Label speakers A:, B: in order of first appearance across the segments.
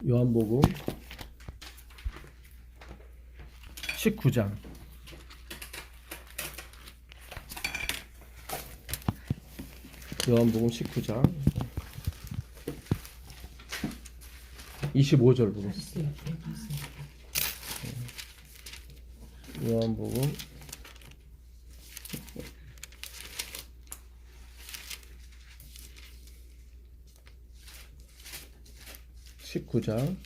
A: 요한복음 19장. 요한복음 19장 25절 보겠습니다. 요한복음 19장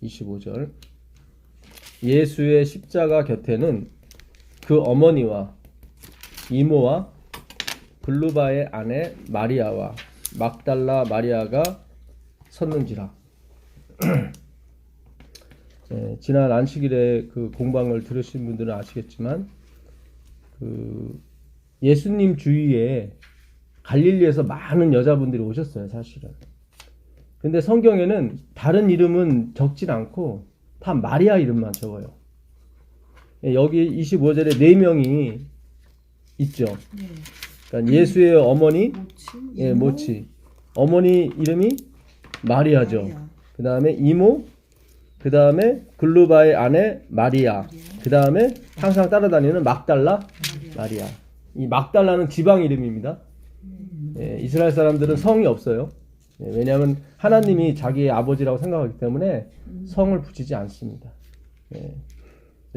A: 25절. 예수의 십자가 곁에는 그 어머니와 이모와 글루바의 아내 마리아와 막달라 마리아가 섰는지라. 지난 안식일에 그 공방을 들으신 분들은 아시겠지만 그 예수님 주위에 갈릴리에서 많은 여자분들이 오셨어요, 사실은. 근데 성경에는 다른 이름은 적진 않고 다 마리아 이름만 적어요. 여기 25절에 4명이 있죠. 그러니까 예수의 어머니, 모치. 어머니 이름이 마리아죠. 그 다음에 이모, 그 다음에 글루바의 아내 마리아, 그 다음에 항상 따라다니는 막달라 마리아. 이 막달라는 지방 이름입니다. 이스라엘 사람들은 성이 없어요. 왜냐하면 하나님이 자기의 아버지라고 생각하기 때문에 성을 붙이지 않습니다.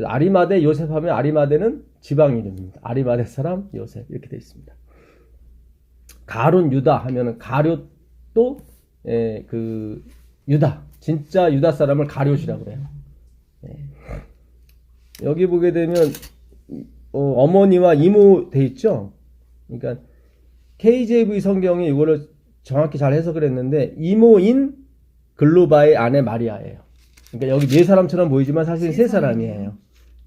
A: 아리마대 요셉 하면 아리마대는 지방 이름입니다. 아리마대 사람 요셉 이렇게 되어 있습니다. 가룟 유다 하면은 가룟도 그 유다, 진짜 유다 사람을 가룟이라고 그래요. 여기 보게 되면 어머니와 이모 돼 있죠. 그러니까 KJV 성경이 이거를 정확히 잘 해석을 했는데 이모인 글로바의 아내 마리아예요. 그러니까 여기 4사람처럼 보이지만 사실 3사람이에요.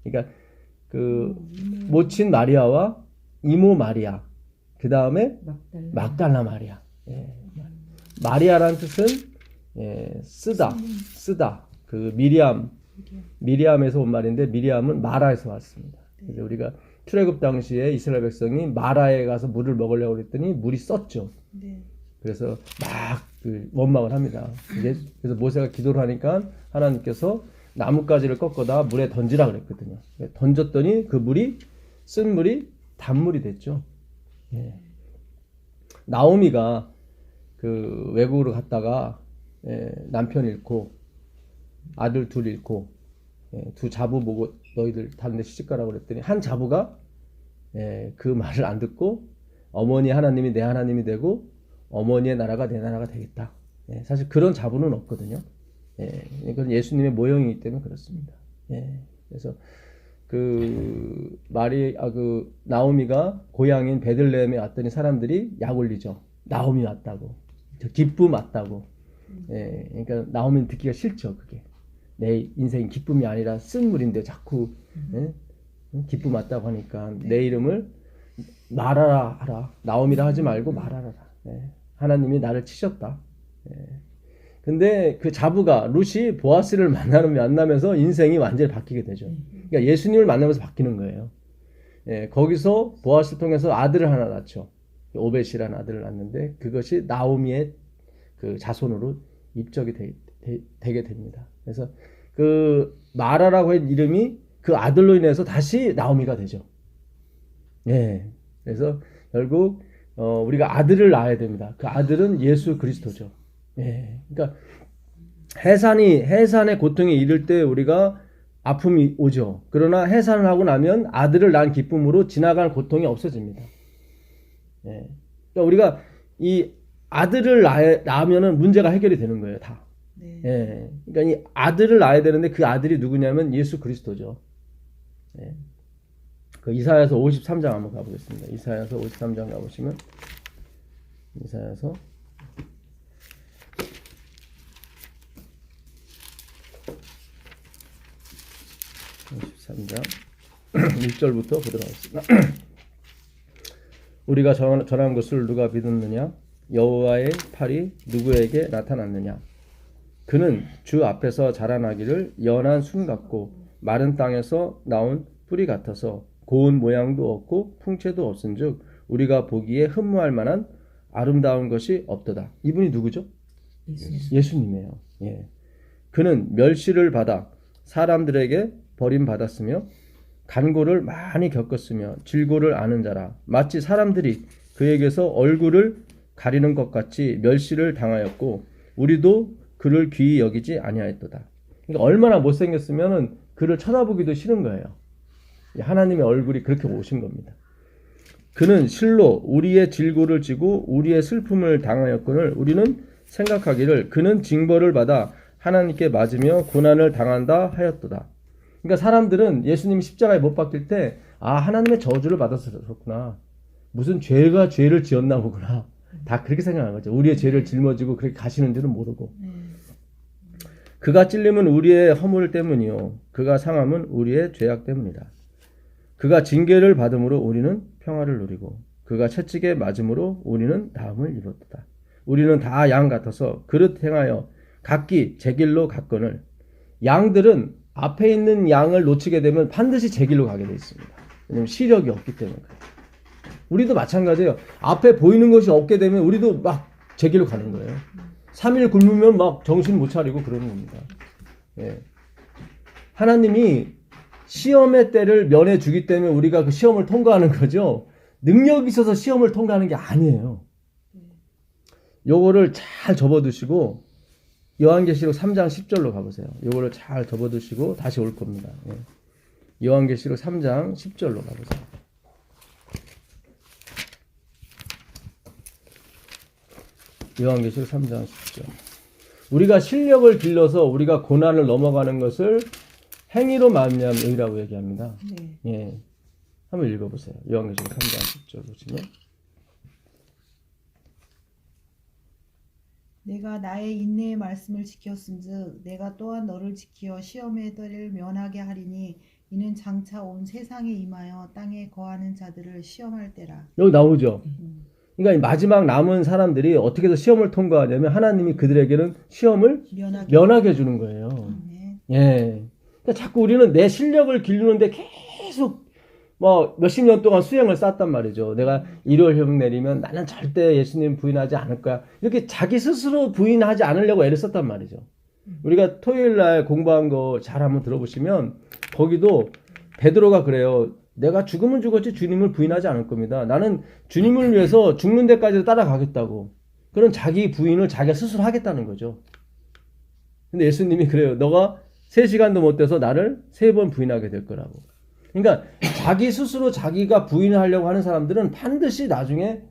A: 그러니까 그 모친 마리아와 이모 마리아, 그 다음에 막달라 마리아. 마리아라는 뜻은 쓰다. 그 미리암에서 온 말인데 미리암은 마라에서 왔습니다. 그래서 우리가 출애굽 당시에 이스라엘 백성이 마라에 가서 물을 먹으려고 그랬더니 물이 썼죠. 그래서 막 그 원망을 합니다. 그래서 모세가 기도를 하니까 하나님께서 나뭇가지를 꺾어다 물에 던지라 그랬거든요. 던졌더니 그 물이 쓴 물이 단물이 됐죠. 나오미가 그 외국으로 갔다가 남편 잃고 아들 둘 잃고 두 자부 보고 너희들 다른 데 시집가라고 그랬더니 한 자부가 그 말을 안 듣고 어머니 하나님이 내 하나님이 되고 어머니의 나라가 내 나라가 되겠다. 사실 그런 자부는 없거든요. 그건 예수님의 모형이기 때문에 그렇습니다. 그래서 그 나오미가 고향인 베들레헴에 왔더니 사람들이 약 올리죠. 나오미 왔다고, 기쁨 왔다고. 그러니까 나오미는 듣기가 싫죠. 그게 내 인생 기쁨이 아니라 쓴 물인데 자꾸 기쁨 왔다고 하니까 내 이름을 말하라 하라. 나오미라 하지 말고 말하라. 하나님이 나를 치셨다. 근데 그 자부가 룻이 보아스를 만나면서 인생이 완전히 바뀌게 되죠. 그러니까 예수님을 만나면서 바뀌는 거예요. 거기서 보아스를 통해서 아들을 하나 낳죠. 오벳이라는 아들을 낳는데 그것이 나오미의 그 자손으로 입적이 되게 됩니다. 그래서 그 마라라고 한 이름이 그 아들로 인해서 다시 나오미가 되죠. 그래서 결국 우리가 아들을 낳아야 됩니다. 그 아들은 예수 그리스도죠. 그러니까 해산의 고통에 이를 때 우리가 아픔이 오죠. 그러나 해산을 하고 나면 아들을 낳은 기쁨으로 지나갈 고통이 없어집니다. 그러니까 우리가 이 아들을 낳으면은 문제가 해결이 되는 거예요, 다. 그러니까 이 아들을 낳아야 되는데 그 아들이 누구냐면 예수 그리스도죠. 그 이사야서 53장 한번 가보겠습니다. 이사야서 53장 가보시면 이사야서 53장 1절부터 보도록 하겠습니다. 우리가 전한 것을 누가 믿었느냐? 여호와의 팔이 누구에게 나타났느냐? 그는 주 앞에서 자라나기를 연한 순 같고 마른 땅에서 나온 뿌리 같아서 고운 모양도 없고 풍채도 없은즉 우리가 보기에 흠모할 만한 아름다운 것이 없도다. 이분이 누구죠? 예수님이에요. 예. 그는 멸시를 받아 사람들에게 버림받았으며 간고를 많이 겪었으며 질고를 아는 자라. 마치 사람들이 그에게서 얼굴을 가리는 것 같이 멸시를 당하였고 우리도 그를 귀히 여기지 아니하였도다. 그러니까 얼마나 못생겼으면 그를 쳐다보기도 싫은 거예요. 하나님의 얼굴이 그렇게 오신 겁니다. 그는 실로 우리의 질고를 지고 우리의 슬픔을 당하였거늘 우리는 생각하기를 그는 징벌을 받아 하나님께 맞으며 고난을 당한다 하였도다. 그러니까 사람들은 예수님이 십자가에 못 박힐 때 하나님의 저주를 받아서 그렇구나. 무슨 죄가 죄를 지었나 보구나. 다 그렇게 생각하는 거죠. 우리의 죄를 짊어지고 그렇게 가시는 줄은 모르고. 그가 찔림은 우리의 허물 때문이요 그가 상함은 우리의 죄악 때문이다. 그가 징계를 받음으로 우리는 평화를 누리고 그가 채찍에 맞음으로 우리는 나음을 입었다. 우리는 다 양 같아서 그릇 행하여 각기 제 길로 갔거늘 양들은 앞에 있는 양을 놓치게 되면 반드시 제 길로 가게 되어 있습니다. 왜냐하면 시력이 없기 때문에. 우리도 마찬가지예요. 앞에 보이는 것이 없게 되면 우리도 막 제 길로 가는 거예요. 3일 굶으면 막 정신 못 차리고 그러는 겁니다. 예. 하나님이 시험의 때를 면해 주기 때문에 우리가 그 시험을 통과하는 거죠. 능력이 있어서 시험을 통과하는 게 아니에요. 요거를 잘 접어두시고 요한계시록 3장 10절로 가보세요. 요거를 잘 접어두시고 다시 올 겁니다. 예. 요한계시록 3장 10절로 가보세요. 요한계시록 3장 10절. 우리가 실력을 길러서 우리가 고난을 넘어가는 것을 행위로 말미암은 의라고 얘기합니다.
B: 네.
A: 예. 한번 읽어보세요. 요한계시록 3장 10절 보시면.
B: 내가 나의 인내의 말씀을 지켰은즉 내가 또한 너를 지켜 시험의 때를 면하게 하리니 이는 장차 온 세상에 임하여 땅에 거하는 자들을 시험할 때라.
A: 여기 나오죠. 그러니까 마지막 남은 사람들이 어떻게 해서 시험을 통과하냐면 하나님이 그들에게는 시험을 면하게 해주는 거예요. 예. 그러니까 자꾸 우리는 내 실력을 기르는데 계속 뭐 몇십 년 동안 수행을 쌓았단 말이죠. 내가 일요일형 내리면 나는 절대 예수님 부인하지 않을 거야. 이렇게 자기 스스로 부인하지 않으려고 애를 썼단 말이죠. 우리가 토요일 날 공부한 거 잘 한번 들어보시면 거기도 베드로가 그래요. 내가 죽으면 죽었지 주님을 부인하지 않을 겁니다. 나는 주님을 위해서 죽는 데까지 따라가겠다고. 그런 자기 부인을 자기가 스스로 하겠다는 거죠. 근데 예수님이 그래요. 너가 3시간도 못 돼서 나를 3번 부인하게 될 거라고. 그러니까 자기 스스로 자기가 부인하려고 하는 사람들은 반드시 나중에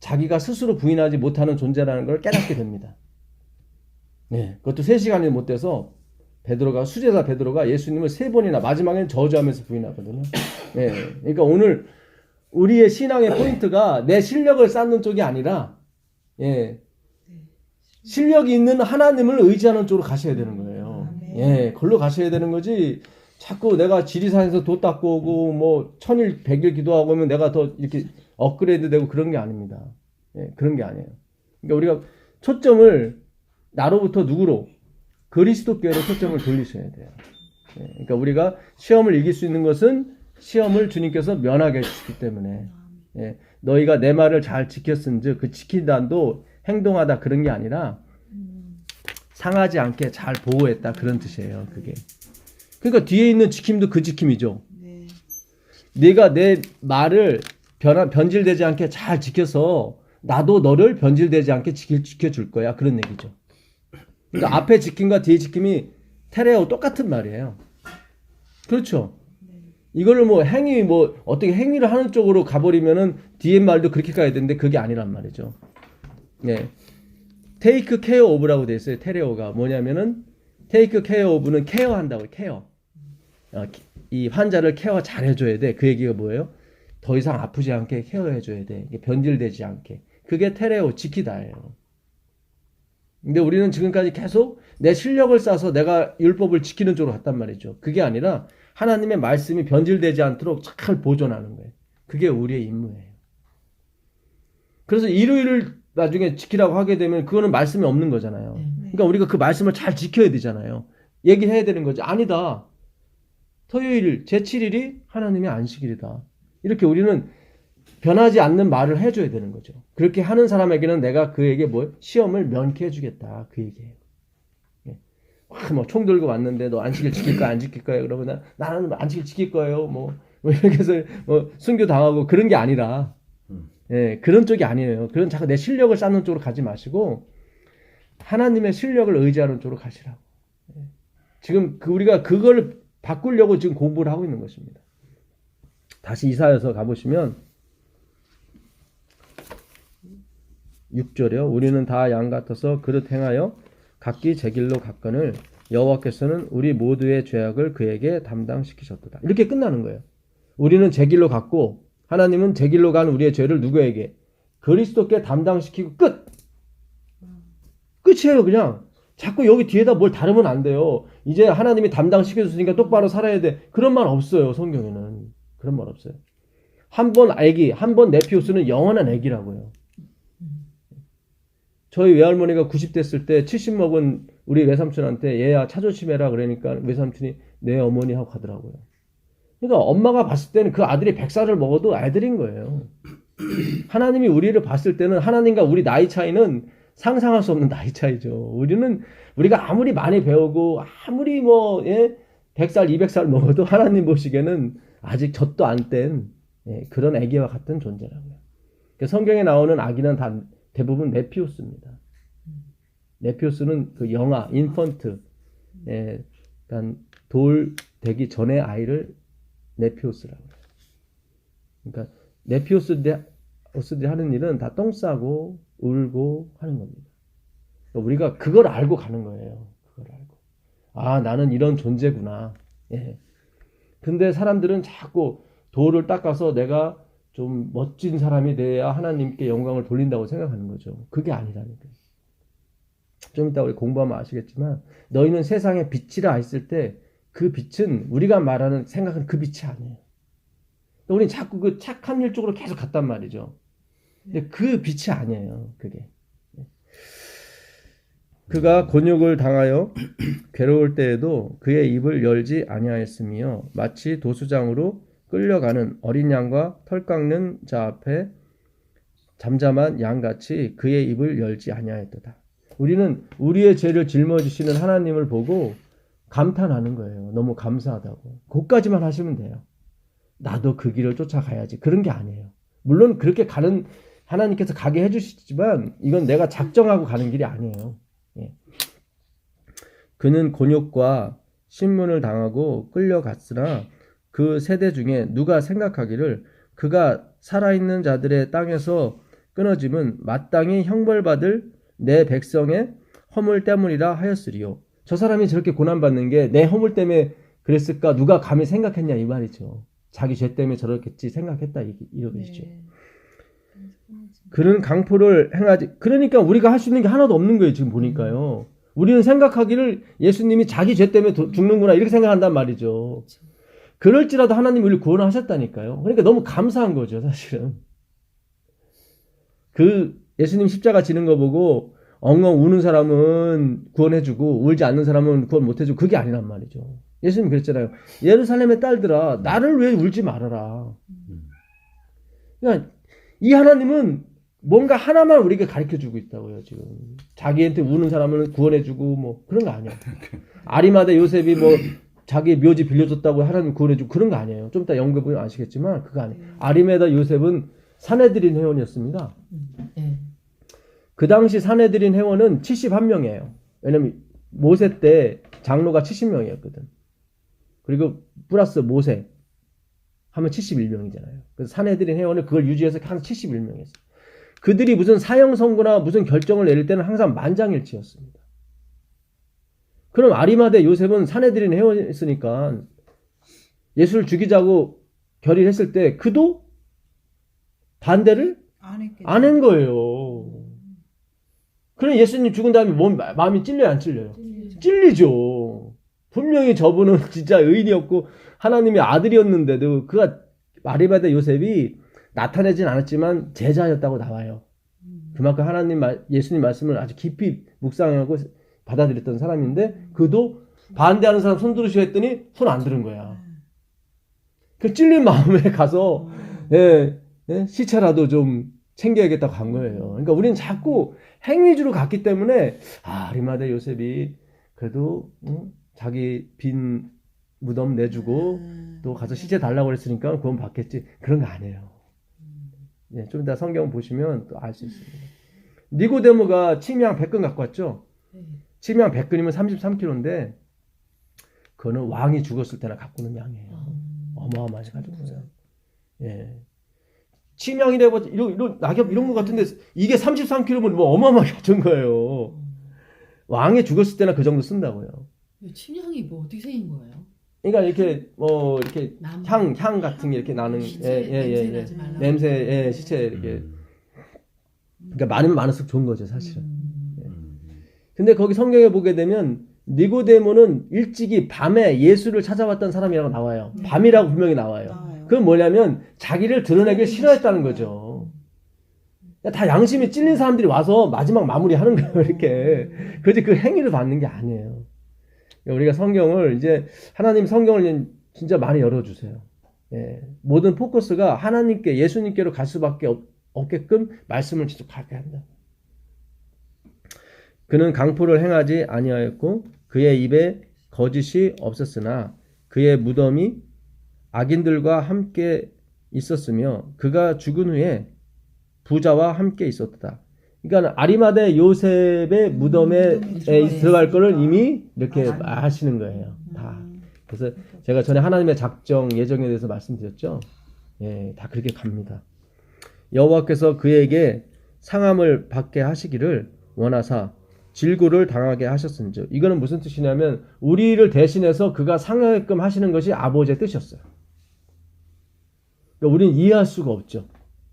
A: 자기가 스스로 부인하지 못하는 존재라는 걸 깨닫게 됩니다. 네, 그것도 3시간이 못 돼서 수제자 베드로가 예수님을 3번이나 마지막에는 저주하면서 부인하거든요. 네, 그러니까 오늘 우리의 신앙의 포인트가 내 실력을 쌓는 쪽이 아니라 실력이 있는 하나님을 의지하는 쪽으로 가셔야 되는 거예요. 예, 걸로 가셔야 되는 거지. 자꾸 내가 지리산에서 도 닦고 오고 뭐 1000일 100일 기도하고 오면 내가 더 이렇게 업그레이드 되고 그런 게 아닙니다. 예, 그런 게 아니에요. 그러니까 우리가 초점을 나로부터 누구로? 그리스도께로 초점을 돌리셔야 돼요. 예, 그러니까 우리가 시험을 이길 수 있는 것은 시험을 주님께서 면하게 해주시기 때문에 너희가 내 말을 잘 지켰은즉 그 지킨다도 행동하다 그런 게 아니라 상하지 않게 잘 보호했다 그런 뜻이에요. 그게. 그러니까 뒤에 있는 지킴도 그 지킴이죠. 네가 내 말을 변질되지 않게 잘 지켜서 나도 너를 변질되지 않게 지켜줄 거야. 그런 얘기죠. 그러니까 앞에 지킴과 뒤에 지킴이 테레오 똑같은 말이에요. 그렇죠. 이거를 뭐 어떻게 행위를 하는 쪽으로 가버리면은 뒤에 말도 그렇게 가야 되는데 그게 아니란 말이죠. 네. take care of라고 돼 있어요. 테레오가 뭐냐면은 take care of는 케어한다고 케어. 이 환자를 케어 잘 해줘야 돼. 그 얘기가 뭐예요? 더 이상 아프지 않게 케어해줘야 돼. 변질되지 않게. 그게 테레오 지키다예요. 근데 우리는 지금까지 계속 내 실력을 쌓아서 내가 율법을 지키는 쪽으로 갔단 말이죠. 그게 아니라 하나님의 말씀이 변질되지 않도록 잘 보존하는 거예요. 그게 우리의 임무예요. 그래서 일요일을 나중에 지키라고 하게 되면 그거는 말씀이 없는 거잖아요. 그러니까 우리가 그 말씀을 잘 지켜야 되잖아요. 얘기해야 되는 거죠. 아니다. 토요일 제7일이 하나님의 안식일이다. 이렇게 우리는 변하지 않는 말을 해줘야 되는 거죠. 그렇게 하는 사람에게는 내가 그에게 뭐 시험을 면케 해주겠다 그 얘기예요. 뭐 총 들고 왔는데 너 안식일 지킬 거야 안 지킬 거야 그러면 나는 안식일 지킬 거예요 뭐 이렇게 해서 뭐 순교 당하고 그런 게 아니라 예, 그런 쪽이 아니에요. 그런 자꾸 내 실력을 쌓는 쪽으로 가지 마시고 하나님의 실력을 의지하는 쪽으로 가시라고. 예. 지금 우리가 그걸 바꾸려고 지금 공부를 하고 있는 것입니다. 다시 이사야서 가보시면 6절이요. 우리는 다 양 같아서 그릇 행하여 각기 제 길로 갔거늘 여호와께서는 우리 모두의 죄악을 그에게 담당시키셨도다. 이렇게 끝나는 거예요. 우리는 제 길로 갔고 하나님은 제 길로 간 우리의 죄를 누구에게? 그리스도께 담당시키고 끝! 끝이에요. 그냥 자꾸 여기 뒤에다 뭘 다루면 안 돼요. 이제 하나님이 담당시켜줬으니까 똑바로 살아야 돼. 그런 말 없어요. 성경에는. 그런 말 없어요. 한 번 애기, 한 번 네피우스는 영원한 애기라고요. 저희 외할머니가 90 됐을 때 70 먹은 우리 외삼촌한테 얘야 차 조심해라 그러니까 외삼촌이 내 어머니 하고 가더라고요. 그러니까 엄마가 봤을 때는 그 아들이 100살을 먹어도 아들인 거예요. 하나님이 우리를 봤을 때는 하나님과 우리 나이 차이는 상상할 수 없는 나이 차이죠. 우리가 아무리 많이 배우고 아무리 뭐 100살 200살 먹어도 하나님 보시기에는 아직 젖도 안 뗀 그런 아기와 같은 존재라고요. 성경에 나오는 아기는 다 대부분 네피우스입니다. 네피우스는 그 영아, 인펀트, 그러니까 돌 되기 전의 아이를 네피우스라고 해요. 그러니까 네피우스들이 하는 일은 다 똥 싸고 울고 하는 겁니다. 그러니까 우리가 그걸 알고 가는 거예요. 그걸 알고. 아, 나는 이런 존재구나. 예. 근데 사람들은 자꾸 돌을 닦아서 내가 좀 멋진 사람이 돼야 하나님께 영광을 돌린다고 생각하는 거죠. 그게 아니라니까요. 좀 이따 우리 공부하면 아시겠지만 너희는 세상에 빛이라 했을 때 그 빛은 우리가 말하는 생각은 그 빛이 아니에요. 우리는 자꾸 그 착한 일 쪽으로 계속 갔단 말이죠. 근데 그 빛이 아니에요. 그게. 그가 곤욕을 당하여 괴로울 때에도 그의 입을 열지 아니하였으며 마치 도수장으로 끌려가는 어린 양과 털 깎는 자 앞에 잠잠한 양같이 그의 입을 열지 아니하였도다. 우리는 우리의 죄를 짊어지시는 하나님을 보고 감탄하는 거예요. 너무 감사하다고. 그것까지만 하시면 돼요. 나도 그 길을 쫓아가야지. 그런 게 아니에요. 물론 그렇게 가는 하나님께서 가게 해주시지만 이건 내가 작정하고 가는 길이 아니에요. 예. 그는 곤욕과 신문을 당하고 끌려갔으나 그 세대 중에 누가 생각하기를 그가 살아있는 자들의 땅에서 끊어짐은 마땅히 형벌받을 내 백성의 허물 때문이라 하였으리요. 저 사람이 저렇게 고난받는 게 내 허물 때문에 그랬을까 누가 감히 생각했냐 이 말이죠. 자기 죄 때문에 저렇겠지 생각했다 이러겠죠. 네. 그는 강포를 행하지. 그러니까 우리가 할 수 있는 게 하나도 없는 거예요. 지금 보니까요. 우리는 생각하기를 예수님이 자기 죄 때문에 죽는구나 이렇게 생각한단 말이죠. 그럴지라도 하나님이 우리를 구원하셨다니까요. 그러니까 너무 감사한 거죠, 사실은. 그 예수님 십자가 지는 거 보고 엉엉 우는 사람은 구원해주고 울지 않는 사람은 구원 못해주고 그게 아니란 말이죠. 예수님 그랬잖아요. 예루살렘의 딸들아 나를 왜 울지 말아라. 그러니까 이 하나님은 뭔가 하나만 우리에게 가르쳐주고 있다고요. 지금 자기한테 우는 사람은 구원해주고 뭐 그런 거 아니야. 아리마대 요셉이 뭐 자기 묘지 빌려줬다고 하나님 구원해주고 그런 거 아니에요. 좀 이따 연구해 보면 아시겠지만 그거 아니에요. 아리마대 요셉은 사내들인 회원이었습니다. 그 당시 사내들인 회원은 71명이에요. 왜냐면 모세 때 장로가 70명이었거든. 그리고 플러스 모세 하면 71명이잖아요. 그래서 사내들인 회원을 그걸 유지해서 항상 71명이었어요. 그들이 무슨 사형 선고나 무슨 결정을 내릴 때는 항상 만장일치였습니다. 그럼 아리마대 요셉은 사내들인 회원이었으니까 예수를 죽이자고 결의했을 때 그도 반대를 안 한 거예요. 그럼 예수님 죽은 다음에 마음이 찔려요, 안 찔려요? 찔리죠. 분명히 저분은 진짜 의인이었고 하나님의 아들이었는데도 그가 아리마대 요셉이 나타내진 않았지만 제자였다고 나와요. 그만큼 예수님 말씀을 아주 깊이 묵상하고 받아들였던 사람인데 그도 반대하는 사람 손 들으시오 했더니 손 안 들은 거야. 그 찔린 마음에 가서 예? 시체라도 좀 챙겨야겠다고 간 거예요. 그러니까 우리는 자꾸 행위주로 갔기 때문에 아리마대 요셉이 그래도 자기 빈 무덤 내주고 또 가서 시체 달라고 그랬으니까 구원 받겠지. 그런 거 아니에요. 예, 좀 이따 성경 보시면 또 알 수 있습니다. 니고데모가 침향 100근 갖고 왔죠. 침향 100근이면 33kg인데 그거는 왕이 죽었을 때나 갖고 오는 양이에요. 어마어마하게 가지고 있어요. 예. 침향이라고 이런 낙엽 이런 거 같은데 이게 33kg면 뭐 어마어마하게 가진 거예요. 왕이 죽었을 때나 그 정도 쓴다고요.
C: 침향이 뭐 어떻게 생긴 거예요?
A: 그러니까 이렇게 뭐 이렇게 향 같은 게 이렇게 나는
C: 냄새 나지 말라고.
A: 냄새 시체 이렇게 그러니까 많으면 많을수록 좋은 거죠 사실은. 근데 거기 성경에 보게 되면 니고데모는 일찍이 밤에 예수를 찾아왔던 사람이라고 나와요. 밤이라고 분명히 나와요. 그건 뭐냐면 자기를 드러내길 싫어했다는 거죠. 다 양심이 찔린 사람들이 와서 마지막 마무리하는 거예요. 이렇게. 그지 그 행위를 받는 게 아니에요. 우리가 성경을 이제 하나님 성경을 진짜 많이 열어주세요. 예. 모든 포커스가 하나님께 예수님께로 갈 수밖에 없게끔 말씀을 직접 가게 한다. 그는 강포를 행하지 아니하였고 그의 입에 거짓이 없었으나 그의 무덤이 악인들과 함께 있었으며 그가 죽은 후에 부자와 함께 있었다. 그러니까 아리마대 요셉의 무덤에 들어갈 거를 이미 이렇게 하시는 거예요. 다. 그래서 제가 전에 하나님의 작정 예정에 대해서 말씀드렸죠. 예, 다 그렇게 갑니다. 여호와께서 그에게 상함을 받게 하시기를 원하사 질고를 당하게 하셨은즉. 이거는 무슨 뜻이냐면 우리를 대신해서 그가 상하게끔 하시는 것이 아버지의 뜻이었어요. 그러니까 우리는 이해할 수가 없죠.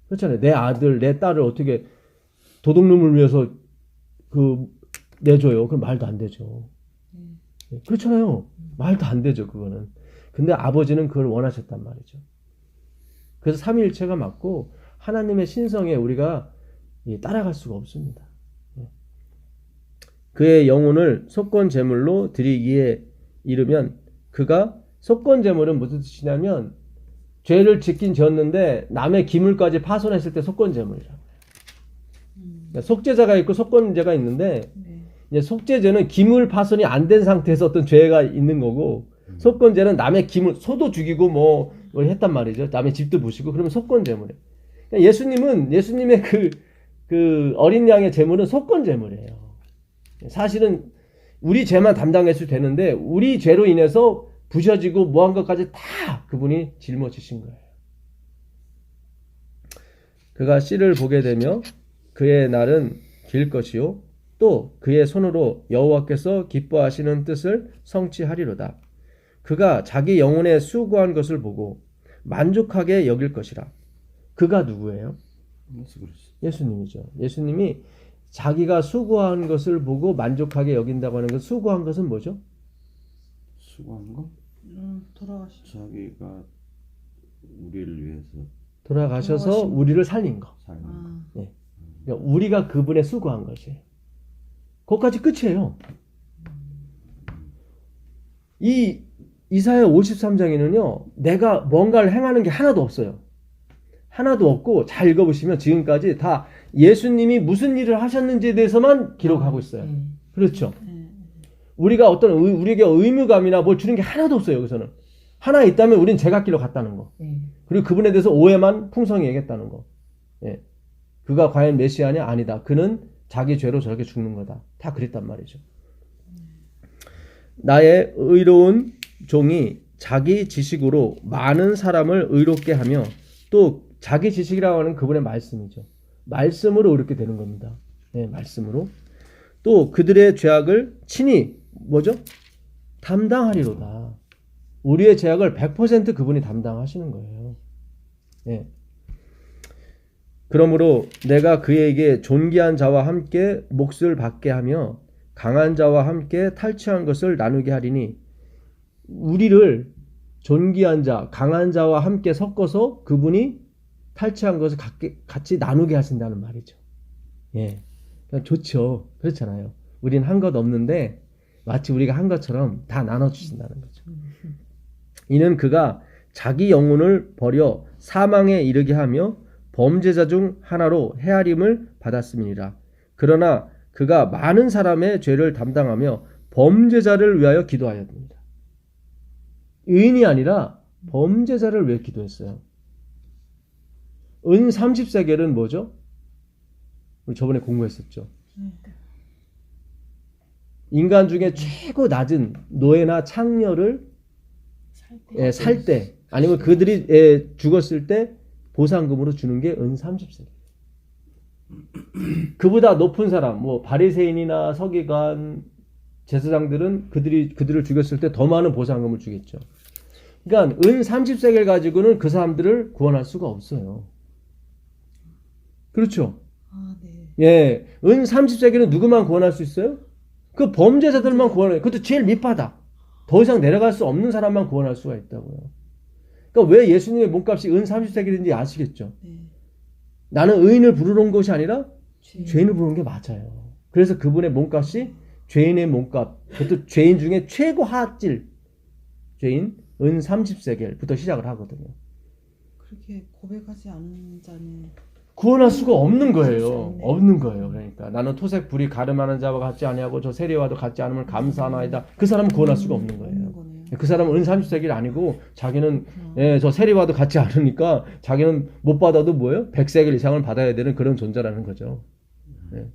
A: 그렇잖아요. 내 아들, 내 딸을 어떻게 도둑놈을 위해서 내줘요. 그럼 말도 안 되죠. 그렇잖아요. 말도 안 되죠. 그거는. 근데 아버지는 그걸 원하셨단 말이죠. 그래서 삼위일체가 맞고 하나님의 신성에 우리가 따라갈 수가 없습니다. 그의 영혼을 속건 제물로 드리기에 이르면 그가 속건 제물은 무슨 뜻이냐면 죄를 짓긴 지었는데 남의 기물까지 파손했을 때 속건 제물이라고 해요. 그러니까 속죄자가 있고 속건제가 있는데 이제 속죄제는 기물 파손이 안 된 상태에서 어떤 죄가 있는 거고 속건제는 남의 기물 소도 죽이고 뭐 했단 말이죠. 남의 집도 부시고 그러면 속건제물이에요. 그러니까 예수님의 그 어린 양의 제물은 속건제물이에요. 사실은 우리 죄만 담당해도 되는데 우리 죄로 인해서 부셔지고 뭐한 것까지 다 그분이 짊어지신 거예요. 그가 씨를 보게 되며 그의 날은 길 것이요 또 그의 손으로 여호와께서 기뻐하시는 뜻을 성취하리로다. 그가 자기 영혼에 수고한 것을 보고 만족하게 여길 것이라. 그가 누구예요? 예수님이죠. 예수님이 자기가 수고한 것을 보고 만족하게 여긴다고 하는 것, 수고한 것은 뭐죠?
D: 수고한 거?
B: 돌아가시죠.
D: 자기가 우리를 위해서
A: 돌아가셔서 우리를 살린 거.
D: 살는 거.
A: 네. 그러니까 우리가 그분의 수고한 것이에요. 거기까지 끝이에요. 이 이사야 53장에는요. 내가 뭔가를 행하는 게 하나도 없어요. 하나도 없고 잘 읽어보시면 지금까지 다 예수님이 무슨 일을 하셨는지에 대해서만 기록하고 있어요. 그렇죠. 우리가 어떤 우리에게 의무감이나 뭘 주는 게 하나도 없어요. 여기서는 하나 있다면 우린 제각기로 갔다는 거. 그리고 그분에 대해서 오해만 풍성히 얘기했다는 거. 예. 그가 과연 메시아냐? 아니다. 그는 자기 죄로 저렇게 죽는 거다. 다 그랬단 말이죠. 나의 의로운 종이 자기 지식으로 많은 사람을 의롭게 하며 또 자기 지식이라고 하는 그분의 말씀이죠. 말씀으로 의롭게 되는 겁니다. 네, 말씀으로. 또 그들의 죄악을 친히 뭐죠? 담당하리로다. 우리의 죄악을 100% 그분이 담당하시는 거예요. 네. 그러므로 내가 그에게 존귀한 자와 함께 몫을 받게 하며 강한 자와 함께 탈취한 것을 나누게 하리니 우리를 존귀한 자, 강한 자와 함께 섞어서 그분이 탈취한 것을 같이 나누게 하신다는 말이죠. 예, 좋죠. 그렇잖아요. 우린 한 것 없는데 마치 우리가 한 것처럼 다 나눠주신다는 거죠. 이는 그가 자기 영혼을 버려 사망에 이르게 하며 범죄자 중 하나로 헤아림을 받았음이니라. 그러나 그가 많은 사람의 죄를 담당하며 범죄자를 위하여 기도하였습니다. 의인이 아니라 범죄자를 위해 기도했어요. 은 30세겔은 뭐죠? 우리 저번에 공부했었죠. 인간 중에 최고 낮은 노예나 창녀를 살 때, 아니면 그들이 죽었을 때 보상금으로 주는 게 은 30세겔. 그보다 높은 사람, 뭐 바리새인이나 서기관, 제사장들은 그들을 죽였을 때 더 많은 보상금을 주겠죠. 그러니까 은 30세겔 가지고는 그 사람들을 구원할 수가 없어요. 그렇죠?
B: 아, 네.
A: 예, 은 30세겔은 누구만 구원할 수 있어요? 그 범죄자들만 구원해요. 그것도 제일 밑바닥. 더 이상 내려갈 수 없는 사람만 구원할 수가 있다고요. 그러니까 왜 예수님의 몸값이 은 30세겔인지 아시겠죠?
B: 네.
A: 나는 의인을 부르러 온 것이 아니라
B: 죄인.
A: 죄인을 부르는 게 맞아요. 그래서 그분의 몸값이 죄인의 몸값, 그것도 죄인 중에 최고 하질 죄인 은 30세겔부터 시작을 하거든요.
B: 그렇게 고백하지 않은 자는
A: 구원할 수가 없는 거예요.
B: 없네.
A: 없는 거예요. 그러니까 나는 토색 불이 가름하는 자와 같지 아니하고 저 세리와도 같지 않음을 감사하나이다. 그 사람은 구원할 수가 없는 거예요.
B: 없는 거네요.
A: 그 사람은 은 30세겔이 아니고 자기는 저 세리와도 같지 않으니까 자기는 못 받아도 뭐예요? 100세겔 이상을 받아야 되는 그런 존재라는 거죠.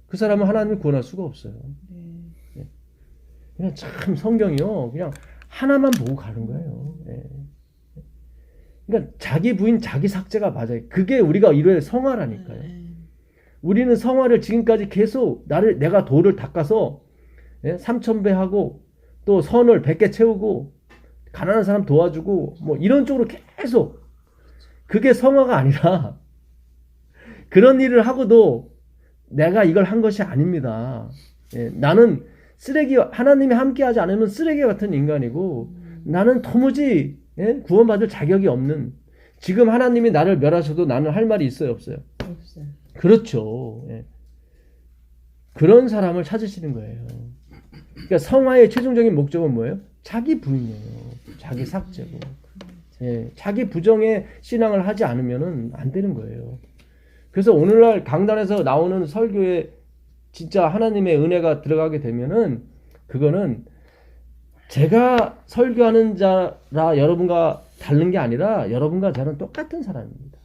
A: 그 사람은 하나님을 구원할 수가 없어요.
B: 네.
A: 그냥 참 성경이요. 그냥 하나만 보고 가는 거예요. 그러니까 자기 부인 자기 삭제가 맞아요. 그게 우리가 이루어야 성화라니까요. 우리는 성화를 지금까지 계속 내가 도를 닦아서 3,000배 하고 또 선을 100개 채우고 가난한 사람 도와주고 뭐 이런 쪽으로 계속 그게 성화가 아니라 그런 일을 하고도 내가 이걸 한 것이 아닙니다. 나는 쓰레기 하나님이 함께하지 않으면 쓰레기 같은 인간이고 나는 도무지 구원받을 자격이 없는 지금 하나님이 나를 멸하셔도 나는 할 말이 있어요 없어요?
C: 없어요.
A: 그렇죠. 그런 사람을 찾으시는 거예요. 그러니까 성화의 최종적인 목적은 뭐예요? 자기 부인이에요. 자기 삭제고. 자기 부정의 신앙을 하지 않으면 안 되는 거예요. 그래서 오늘날 강단에서 나오는 설교에 진짜 하나님의 은혜가 들어가게 되면은 그거는 제가 설교하는 자라 여러분과 다른 게 아니라 여러분과 저는 똑같은 사람입니다.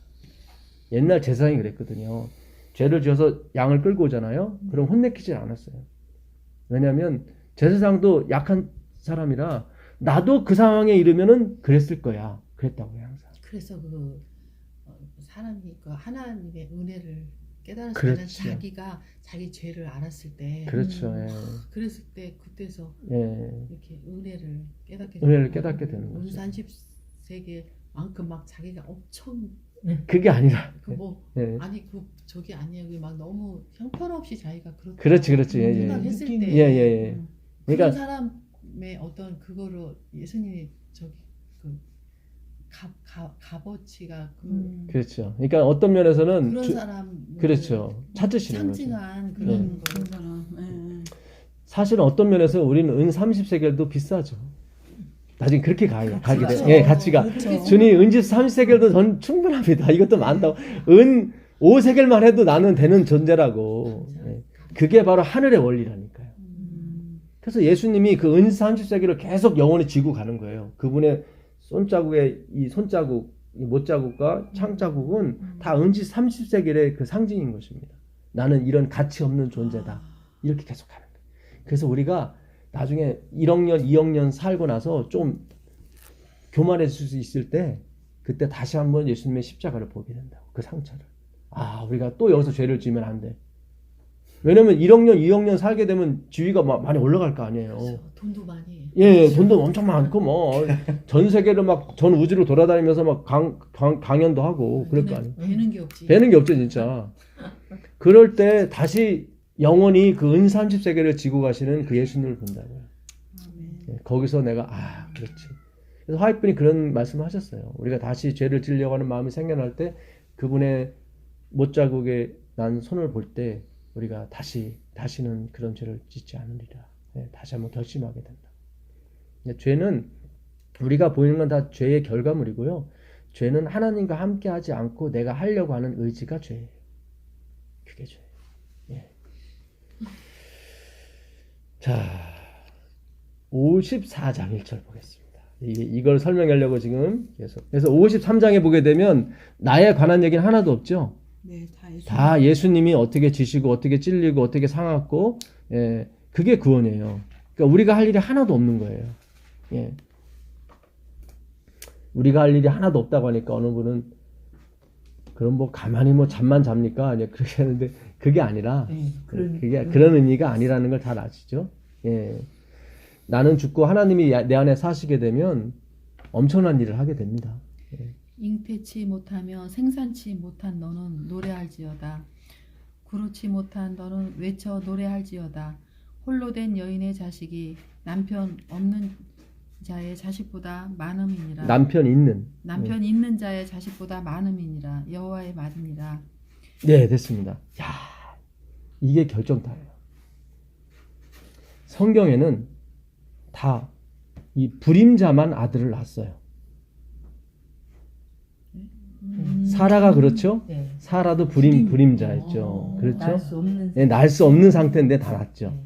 A: 옛날 제사장이 그랬거든요. 죄를 지어서 양을 끌고 오잖아요. 그럼 혼내키질 않았어요. 왜냐하면 제사장도 약한 사람이라 나도 그 상황에 이르면은 그랬을 거야. 그랬다고요 항상.
C: 그래서 사람이 하나님의 은혜를 깨달았을 때는
A: 그렇죠.
C: 자기가 자기 죄를 알았을 때
A: 그렇죠.
C: 그랬을 때 그때서 이렇게 은혜를 깨닫게 되는 거죠. 30세계만큼 막 자기가 엄청
A: 그게 아니라
C: 아니 저게 아니에요. 막 너무 형편없이 자기가 그렇게
A: 그렇지.
C: 생각했을 때
A: 그러니까
C: 그런 사람의 어떤 그거로 예수님이 값어치가
A: 그렇죠. 그러니까 어떤 면에서는
C: 그런 사람
A: 그렇죠. 찾으시는 거죠.
C: 상징한 그런
B: 그런 사람.
A: 사실은 어떤 면에서 우리는 은 30세겔도 비싸죠. 나중에 그렇게 가게
B: 그렇죠.
A: 돼요. 가치가.
B: 그렇죠.
A: 주님 은 30세겔도 전 충분합니다. 이것도 많다고. 은 5세겔만 해도 나는 되는 존재라고. 그게 바로 하늘의 원리라니까요. 그래서 예수님이 그 은 30세겔을 계속 영원히 지고 가는 거예요. 그분의 손자국의 이 손자국, 이 못자국과 창자국은 다 은지 30세겔의 그 상징인 것입니다. 나는 이런 가치 없는 존재다. 이렇게 계속 가는 거예요. 그래서 우리가 나중에 1억 년, 2억 년 살고 나서 좀 교만해질 수 있을 때 그때 다시 한번 예수님의 십자가를 보게 된다고. 그 상처를. 우리가 또 여기서 죄를 지으면 안 돼. 왜냐면 1억 년, 2억 년 살게 되면 지위가 많이 올라갈 거 아니에요.
C: 그렇죠. 돈도 많이.
A: 돈도 엄청 많고 전 세계를 막 전 우주를 돌아다니면서 막 강연도 하고 그럴 거 아니에요.
C: 배는 게 없지.
A: 배는 게 없죠, 진짜. 그럴 때 다시 영원히 그 은 30세계를 지고 가시는 그 예수님을 본다고요. 거기서 내가 그렇지. 그래서 화이트분이 그런 말씀을 하셨어요. 우리가 다시 죄를 지으려고 하는 마음이 생겨날 때 그분의 못자국에 난 손을 볼 때 우리가 다시는 그런 죄를 짓지 않으리라. 다시 한번 결심하게 된다. 죄는 우리가 보이는 건 다 죄의 결과물이고요. 죄는 하나님과 함께하지 않고 내가 하려고 하는 의지가 죄예요. 그게 죄예요. 예. 자, 54장 1절 보겠습니다. 이걸 설명하려고 지금 계속. 그래서 53장에 보게 되면 나에 관한 얘기는 하나도 없죠.
B: 네,
A: 다 예수님이 어떻게 지시고 어떻게 찔리고 어떻게 상하고, 예, 그게 구원이에요. 그러니까 우리가 할 일이 하나도 없는 거예요. 예. 우리가 할 일이 하나도 없다고 하니까 어느 분은 그럼 뭐 가만히 뭐 잠만 잡니까? 아니 그렇게 하는데 그게 아니라 그게 그런 의미가 아니라는 걸 잘 아시죠? 예. 나는 죽고 하나님이 내 안에 사시게 되면 엄청난 일을 하게 됩니다. 예.
C: 잉태치 못하며 생산치 못한 너는 노래할지어다. 구르치 못한 너는 외쳐 노래할지어다. 홀로 된 여인의 자식이 남편 없는 자의 자식보다 많음이니라.
A: 남편 있는.
C: 있는 자의 자식보다 많음이니라. 여호와의 말이니라.
A: 네, 됐습니다. 야, 이게 결정타예요. 성경에는 다 이 불임자만 아들을 낳았어요. 사라가 그렇죠?
E: 네.
A: 사라도 불임자였죠. 그렇죠?
E: 날 수 없는
A: 네, 날 수 없는 상태인데 다 낳았죠.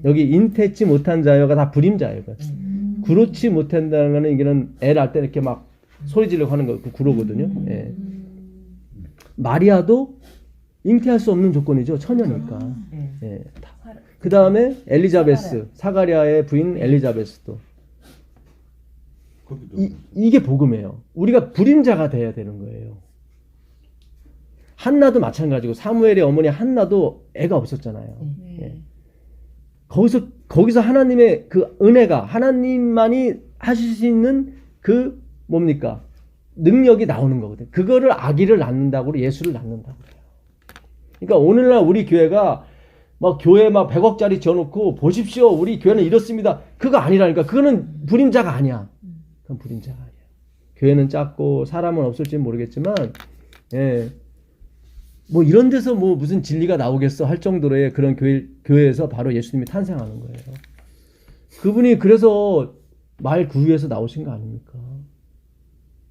A: 여기 잉태치 못한 자여가 다 불임자예요. 구르치 못한다는 거는 이게는 애 낳을 때 이렇게 막 소리 지르고 하는 거 구로거든요. 예. 마리아도 잉태할 수 없는 조건이죠. 처녀니까. 예. 그 다음에 엘리자베스, 사가랴의 부인 엘리자베스도. 이게 복음이에요. 우리가 불임자가 돼야 되는 거예요. 한나도 마찬가지고 사무엘의 어머니 한나도 애가 없었잖아요.
C: 네.
A: 예. 거기서 하나님의 그 은혜가 하나님만이 하실 수 있는 그 뭡니까? 능력이 나오는 거거든요. 그거를 아기를 낳는다고 예수를 낳는다고 그래요. 그러니까 오늘날 우리 교회가 막 교회 막 100억짜리 지어놓고 보십시오. 우리 교회는 이렇습니다. 그거 아니라니까. 그거는 불임자가 아니야. 그건 불임자가 아니야. 교회는 작고 사람은 없을지 모르겠지만, 예. 뭐 이런 데서 뭐 무슨 진리가 나오겠어 할 정도로의 그런 교회에서 바로 예수님이 탄생하는 거예요. 그분이 그래서 말 구유에서 나오신 거 아닙니까?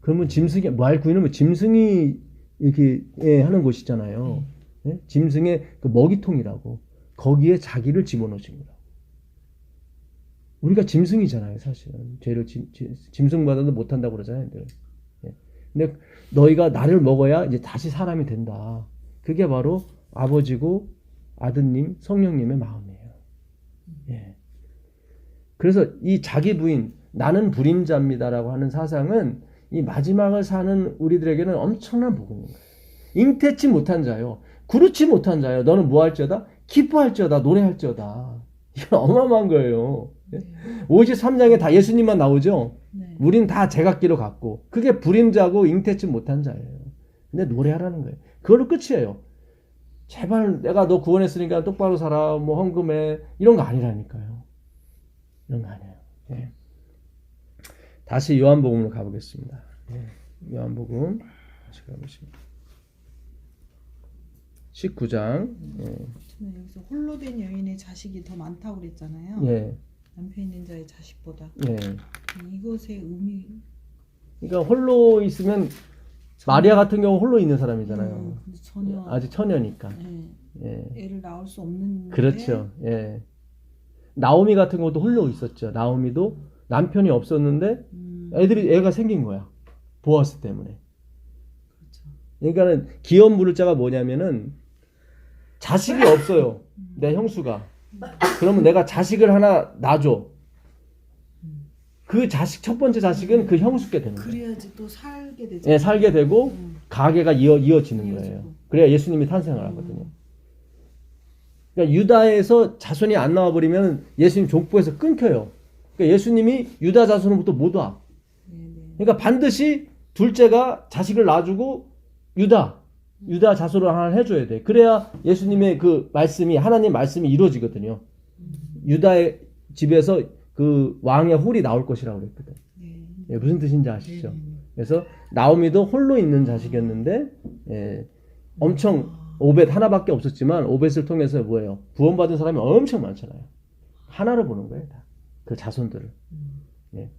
A: 그러면 짐승이 말 구유는 뭐 짐승이 이렇게 하는 곳이잖아요. 예? 짐승의 그 먹이통이라고 거기에 자기를 집어넣으신 거라고. 우리가 짐승이잖아요, 사실은. 죄를 짐승보다도 못한다고 그러잖아요. 예. 근데 너희가 나를 먹어야 이제 다시 사람이 된다. 그게 바로 아버지고 아드님, 성령님의 마음이에요. 예. 그래서 이 자기 부인, 나는 불임자입니다라고 하는 사상은 이 마지막을 사는 우리들에게는 엄청난 복음인 거예요. 잉태치 못한 자요, 구르치 못한 자요, 너는 뭐 할지어다? 기뻐할지어다, 노래할지어다. 이건 어마어마한 거예요. 53장에 다 예수님만 나오죠?
B: 네.
A: 우린 다 제각기로 갖고, 그게 불임자고 잉태치 못한 자예요. 근데 노래하라는 거예요. 그걸로 끝이에요. 제발 내가 너 구원했으니까 똑바로 살아, 뭐 헌금해, 이런 거 아니라니까요. 이런 거 아니에요. 예. 다시 요한복음으로 가보겠습니다. 예. 요한복음 다시 가보겠습니다. 19장. 예.
B: 저는 여기서 홀로 된 여인의 자식이 더 많다고 그랬잖아요.
A: 예.
B: 남편 있는 자의 자식보다.
A: 예.
B: 이것의 의미.
A: 그러니까 홀로 있으면 마리아 같은 경우 홀로 있는 사람이잖아요.
B: 근데 전혀
A: 아직 처녀니까.
B: 예,
A: 예.
B: 애를 낳을 수 없는.
A: 그렇죠. 예. 나오미 같은 것도 홀로 있었죠. 나오미도 남편이 없었는데 애가 생긴 거야. 보아스 때문에.
B: 그렇죠.
A: 그러니까는 기업 물을 자가 뭐냐면은 자식이 없어요. 내 형수가. 그러면 내가 자식을 하나 낳아줘. 그 자식, 첫 번째 자식은 그 형수께 되는 거예요.
B: 그래야지 또 살게 되죠.
A: 예, 살게 되고 가게가 이어지는 거예요.
B: 이어지고.
A: 그래야 예수님이 탄생을 하거든요. 그러니까 유다에서 자손이 안 나와버리면 예수님 족보에서 끊겨요. 그러니까 예수님이 유다 자손으로부터 못 와. 그러니까 반드시 둘째가 자식을 낳아주고 유다 자손을 하나 해줘야 돼. 그래야 예수님의 그 말씀이, 하나님 말씀이 이루어지거든요. 유다의 집에서 그 왕의 홀이 나올 것이라고 그랬거든. 예, 무슨 뜻인지 아시죠? 그래서 나오미도 홀로 있는 자식이었는데, 예, 엄청 오벳 하나밖에 없었지만 오벳을 통해서 뭐예요? 구원받은 사람이 엄청 많잖아요. 하나로 보는 거예요, 다. 그 자손들을. 예.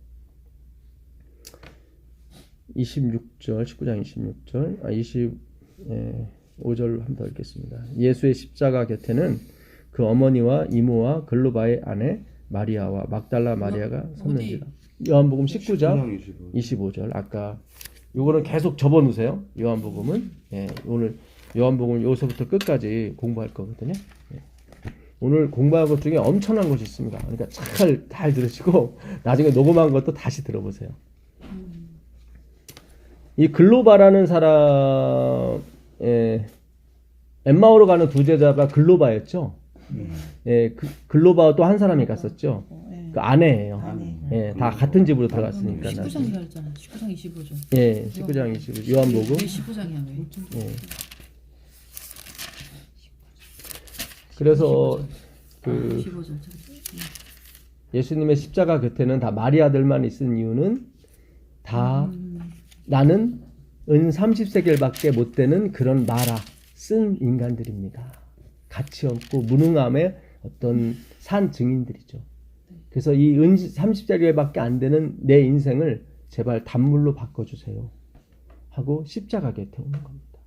A: 26절, 19장 26절, 25절 한 번 더 읽겠습니다. 예수의 십자가 곁에는 그 어머니와 이모와 글로바의 아내 마리아와 막달라 마리아가 섰는지라. 요한복음 19장 25절. 아까 요거는 계속 접어 놓으세요. 요한복음은 오늘 요한복음 여기서부터 끝까지 공부할 거거든요. 오늘 공부한 것 중에 엄청난 것이 있습니다. 그러니까 잘 들으시고 나중에 녹음한 것도 다시 들어보세요. 이 글로바라는 사람, 엠마오로 가는 두 제자가 글로바였죠. 글로바와 또 한 사람이 갔었죠. 그 아내예요. 다 같은 집으로 들어갔으니까.
C: 19장 이랬잖아. 19장 25절.
A: 19장 25절. 요한복음.
C: 왜 19장이야 왜?
A: 그래서
C: 25절.
A: 예수님의 십자가 곁에는 다 마리아들만 있은 이유는 다 나는 은 30세겔밖에 못 되는 그런 마라 쓴 인간들입니다. 가치 없고 무능함의 어떤 산 증인들이죠. 그래서 이 은 30세겔밖에 안 되는 내 인생을 제발 단물로 바꿔주세요 하고 십자가 곁에 오는 겁니다.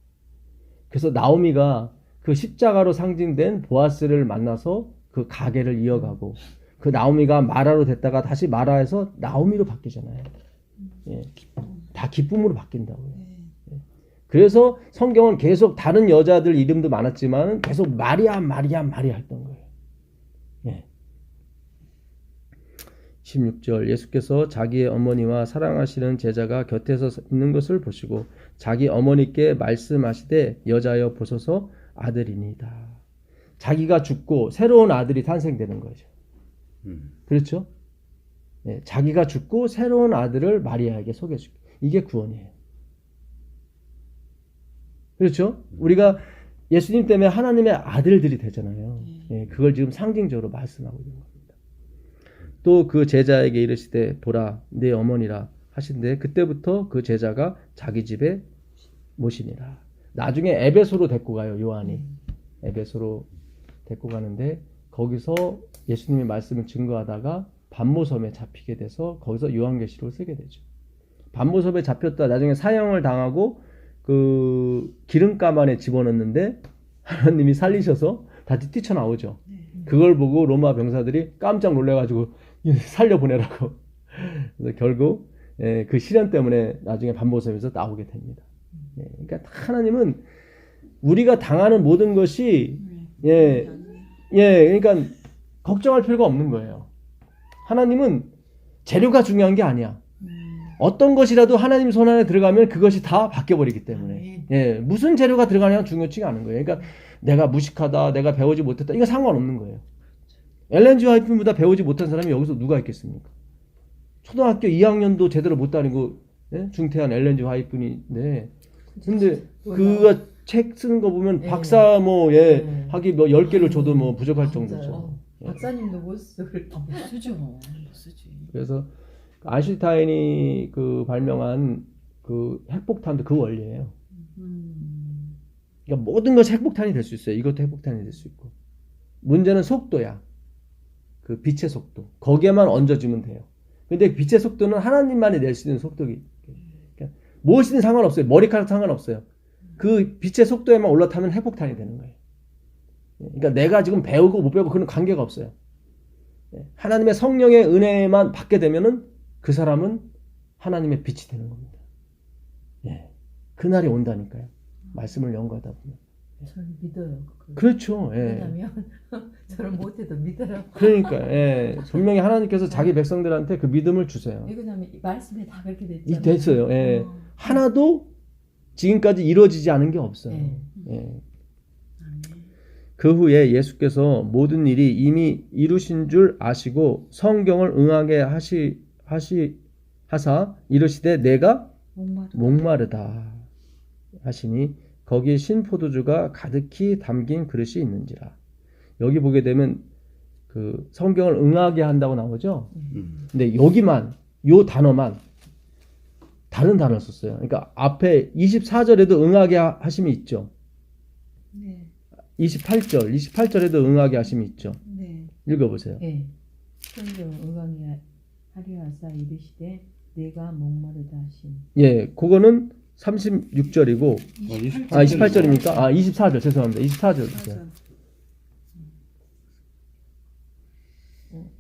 A: 그래서 나오미가 그 십자가로 상징된 보아스를 만나서 그 가게를 이어가고, 그 나오미가 마라로 됐다가 다시 마라에서 나오미로 바뀌잖아요. 다 기쁨으로 바뀐다고요. 그래서 성경은 계속 다른 여자들 이름도 많았지만 계속 마리아 했던 거예요. 16절. 예수께서 자기의 어머니와 사랑하시는 제자가 곁에서 있는 것을 보시고 자기 어머니께 말씀하시되 여자여 보소서 아들이니이다. 자기가 죽고 새로운 아들이 탄생되는 거죠. 그렇죠? 자기가 죽고 새로운 아들을 마리아에게 소개해주고, 이게 구원이에요. 그렇죠? 우리가 예수님 때문에 하나님의 아들들이 되잖아요. 그걸 지금 상징적으로 말씀하고 있는 겁니다. 또 그 제자에게 이르시되 보라 네 어머니라 하신데 그때부터 그 제자가 자기 집에 모시니라. 나중에 에베소로 데리고 가요. 요한이 에베소로 데리고 가는데 거기서 예수님의 말씀을 증거하다가 반모섬에 잡히게 돼서 거기서 요한계시록을 쓰게 되죠. 반모섬에 잡혔다 나중에 사형을 당하고 그 기름감 안에 집어넣는데 하나님이 살리셔서 다시 뛰쳐나오죠. 그걸 보고 로마 병사들이 깜짝 놀래가지고 살려보내라고. 그래서 결국 그 시련 때문에 나중에 반모섬에서 나오게 됩니다. 그러니까 하나님은 우리가 당하는 모든 것이 그러니까 걱정할 필요가 없는 거예요. 하나님은 재료가 중요한 게 아니야. 어떤 것이라도 하나님 손 안에 들어가면 그것이 다 바뀌어버리기 때문에 무슨 재료가 들어가냐는 중요치가 않은 거예요. 그러니까 내가 무식하다, 내가 배우지 못했다, 이거 상관없는 거예요. 엘렌 G 화이트보다 배우지 못한 사람이 여기서 누가 있겠습니까? 초등학교 2학년도 제대로 못 다니고 중퇴한 엘렌 G 화이트인데, 근데 그가 책 쓰는 거 보면 박사 학위 10개를 줘도 부족할 정도죠.
E: 박사님도 못 쓸.
C: 못 쓰죠. 못 쓰지.
A: 그래서 아인슈타인이 그 발명한 그 핵폭탄도 그 원리예요. 그러니까 모든 것이 핵폭탄이 될 수 있어요. 이것도 핵폭탄이 될 수 있고. 문제는 속도야. 그 빛의 속도. 거기에만 얹어주면 돼요. 근데 빛의 속도는 하나님만이 낼 수 있는 속도기. 그러니까 무엇이든 상관없어요. 머리카락 상관없어요. 그 빛의 속도에만 올라타면 핵폭탄이 되는 거예요. 그러니까 내가 지금 배우고 못 배우고 그런 관계가 없어요. 하나님의 성령의 은혜만 받게 되면은 그 사람은 하나님의 빛이 되는 겁니다. 그날이 온다니까요. 말씀을 연구하다 보면.
E: 저는 믿어요.
A: 그렇죠.
E: 왜냐면 저는 못해도 믿어요.
A: 그러니까 분명히 하나님께서 자기 백성들한테 그 믿음을 주세요.
E: 왜냐면 말씀에 다 그렇게 됐잖아요.
A: 됐어요. 하나도 지금까지 이루어지지 않은 게 없어요. 그 후에 예수께서 모든 일이 이미 이루신 줄 아시고 성경을 응하게 하사 이르시되 내가 목마르다 하시니 거기 신포도주가 가득히 담긴 그릇이 있는지라. 여기 보게 되면 그 성경을 응하게 한다고 나오죠. 근데 여기만 요 단어만 다른 단어를 썼어요. 그러니까 앞에 24절에도 응하게 하심이 있죠. 28절에도 응하게 하심이 있죠. 읽어보세요.
E: 성경 응하게 하려 하사 이르시되 내가 목마르다 하심.
A: 예, 그거는 36절이고 28절입니까? 24절 죄송합니다. 24절 보세요.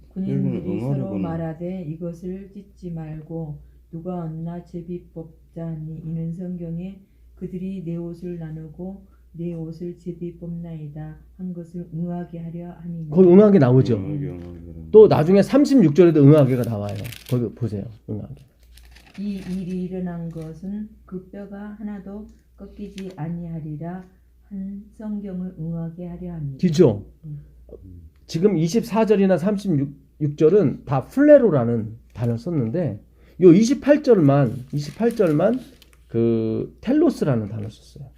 E: 군인들이
D: 여기는
E: 서로
D: 응하려고는-
E: 말하되 이것을 찢지 말고 누가 얻나 제비뽑자니 이는 성경에 그들이 내 옷을 나누고 내 옷을 제비뽑나이다 한 것을 응하게 하려 하니.
A: 거기 응하게 나오죠.
D: 응하게.
A: 또 나중에 36절에도 응하게가 나와요. 거기 보세요. 응하게.
E: 이 일이 일어난 것은 그 뼈가 하나도 꺾이지 아니하리라 한 성경을 응하게 하려 합니다.
A: 기죠? 지금 24절이나 36절은 다 플레로라는 단어를 썼는데 요 28절만 그 텔로스라는 단어를 썼어요.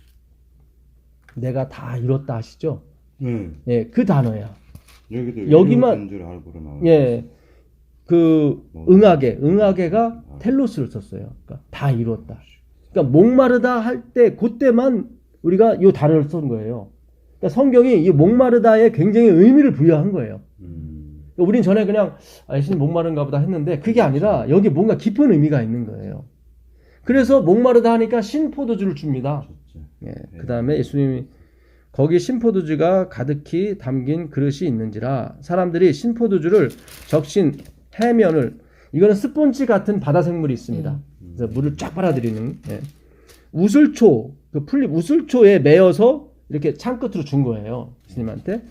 A: 내가 다 이뤘다 하시죠?
D: 네.
A: 예, 그 단어야.
D: 여기도
A: 여기만-
D: 줄 알고로 나와.
A: 예. 그 응하게가 텔로스를 썼어요. 그러니까 다 이뤘다. 그러니까 목마르다 할 때 그때만 우리가 요 단어를 쓴 거예요. 그러니까 성경이 이 목마르다에 굉장히 의미를 부여한 거예요. 그러니까 우린 전에 그냥 예수님 목마른가 보다 했는데 그게 아니라 여기 뭔가 깊은 의미가 있는 거예요. 그래서 목마르다 하니까 신포도주를 줍니다. 예. 그다음에 예수님이 거기 신포도주가 가득히 담긴 그릇이 있는지라 사람들이 신포도주를 적신 해면을 이거는 스폰지 같은 바다 생물이 있습니다. 그래서 물을 쫙 빨아들이는 우슬초 그 풀립 우슬초에 매어서 이렇게 창 끝으로 준 거예요. 예수님한테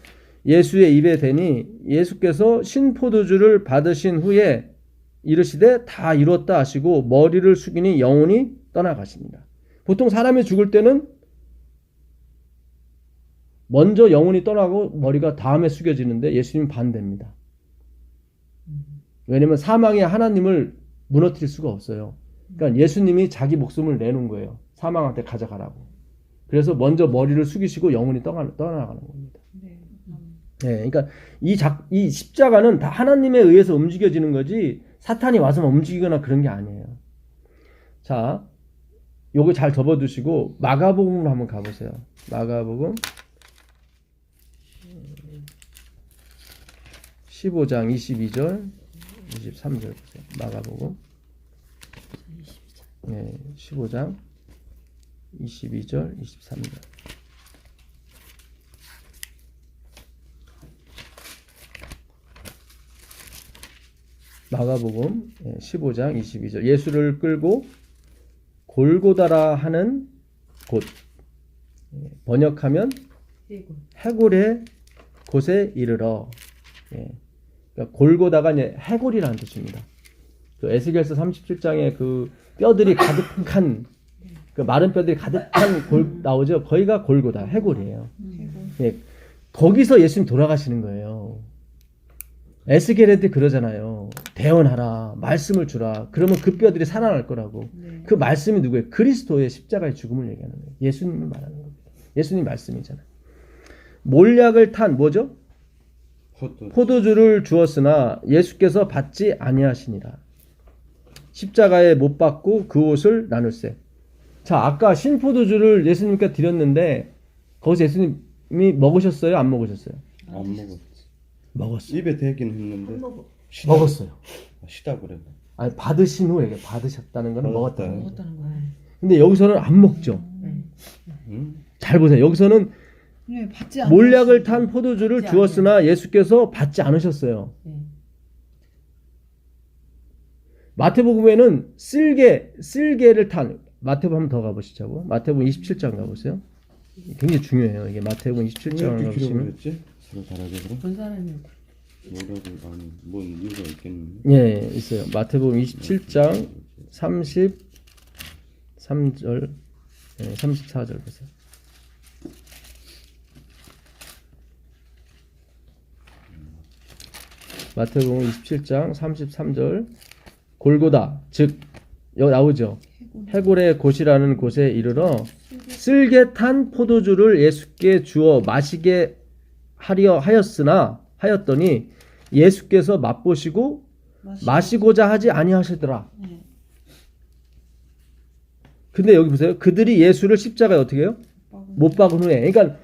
A: 예수의 입에 대니 예수께서 신포도주를 받으신 후에 이르시되 다 이뤘다 하시고 머리를 숙이니 영혼이 떠나가십니다. 보통 사람이 죽을 때는 먼저 영혼이 떠나고 머리가 다음에 숙여지는데 예수님은 반대입니다. 왜냐하면 사망이 하나님을 무너뜨릴 수가 없어요. 그러니까 예수님이 자기 목숨을 내놓은 거예요. 사망한테 가져가라고. 그래서 먼저 머리를 숙이시고 영혼이 떠나가는 겁니다. 네, 그러니까 이 십자가는 다 하나님에 의해서 움직여지는 거지 사탄이 와서 움직이거나 그런 게 아니에요. 자, 요거 잘 접어두시고 마가복음으로 한번 가보세요. 마가복음 15장 22절 23절 보세요. 마가복음 15장 22절 23절 마가복음 15장 22절 예수를 끌고 골고다라 하는 곳 번역하면 해골의 곳에 이르러 그러니까 골고다가 이제 해골이라는 뜻입니다. 그 에스겔서 37장에 그 뼈들이 가득한 그 마른 뼈들이 가득한 골 나오죠. 거기가 골고다 해골이에요. 거기서 예수님 돌아가시는 거예요. 에스겔한테 그러잖아요. 대언하라, 말씀을 주라. 그러면 그 뼈들이 살아날 거라고. 그 말씀이 누구예요? 그리스도의 십자가의 죽음을 얘기하는 거예요. 예수님을 말하는 겁니다. 예수님 말씀이잖아요. 몰약을 탄 뭐죠? 포도주를 주었으나 예수께서 받지 아니하시니라. 십자가에 못 박고 그 옷을 나눌세. 자, 아까 신포도주를 예수님께 드렸는데 거기서 예수님이 먹으셨어요? 안 먹으셨어요?
D: 안 먹었지.
A: 먹었어요.
D: 입에 대긴 했는데
A: 먹었어요.
D: 시다 그래.
A: 아니 받으신 후에 받으셨다는 거는 먹었다는 거예요.
C: 먹었다는 거예요.
A: 근데 여기서는 안 먹죠.
D: 응?
A: 잘 보세요. 여기서는
B: 네, 받지
A: 몰약을 탄 포도주를
E: 받지
A: 주었으나 예수께서 받지 않으셨어요. 마태복음에는 쓸개를 탄 마태복음 한번 더 가보시자고. 마태복음 27장 가보세요. 굉장히 중요해요. 이게 마태복음 27장 가보시면
D: 그랬지? 서로 다르게 그럼?
E: 본 사람이
D: 뭐라도 아니 뭔 이유가 있겠는데?
A: 예, 있어요. 마태복음 27장 33절 34절 보세요. 마태복음 27장 33절 골고다 즉 여기 나오죠. 해골의 곳이라는 곳에 이르러 쓸개 탄 포도주를 예수께 주어 마시게 하려 하였더니 예수께서 맛보시고 마시고자 하지 아니하시더라. 근데 여기 보세요. 그들이 예수를 십자가에 어떻게 해요? 못 박은 후에. 그러니까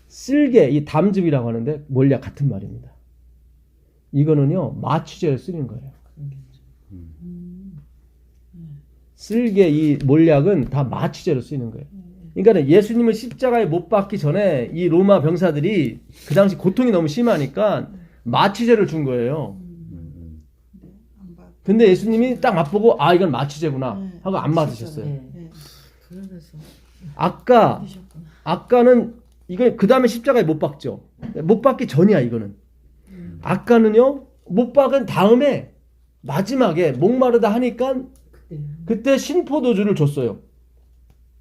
A: 쓸개 이 담즙이라고 하는데 몰약 같은 말입니다. 이거는요 마취제를 쓰는 거예요. 쓸개, 이 몰약은 다 마취제로 쓰이는 거예요. 그러니까 예수님을 십자가에 못 박기 전에 이 로마 병사들이 그 당시 고통이 너무 심하니까 마취제를 준 거예요.
B: 안 받-
A: 근데 예수님이 딱 맛보고 아 이건 마취제구나
B: 네.
A: 하고 안 맞으셨어요.
E: 네.
B: 네.
C: 그러면서
A: 아까 아까는 이거 그 다음에 십자가에 못 박죠. 못 박기 전이야 이거는. 아까는요 못 박은 다음에 마지막에 목마르다 하니까
E: 그때
A: 그때 신포도주를 줬어요.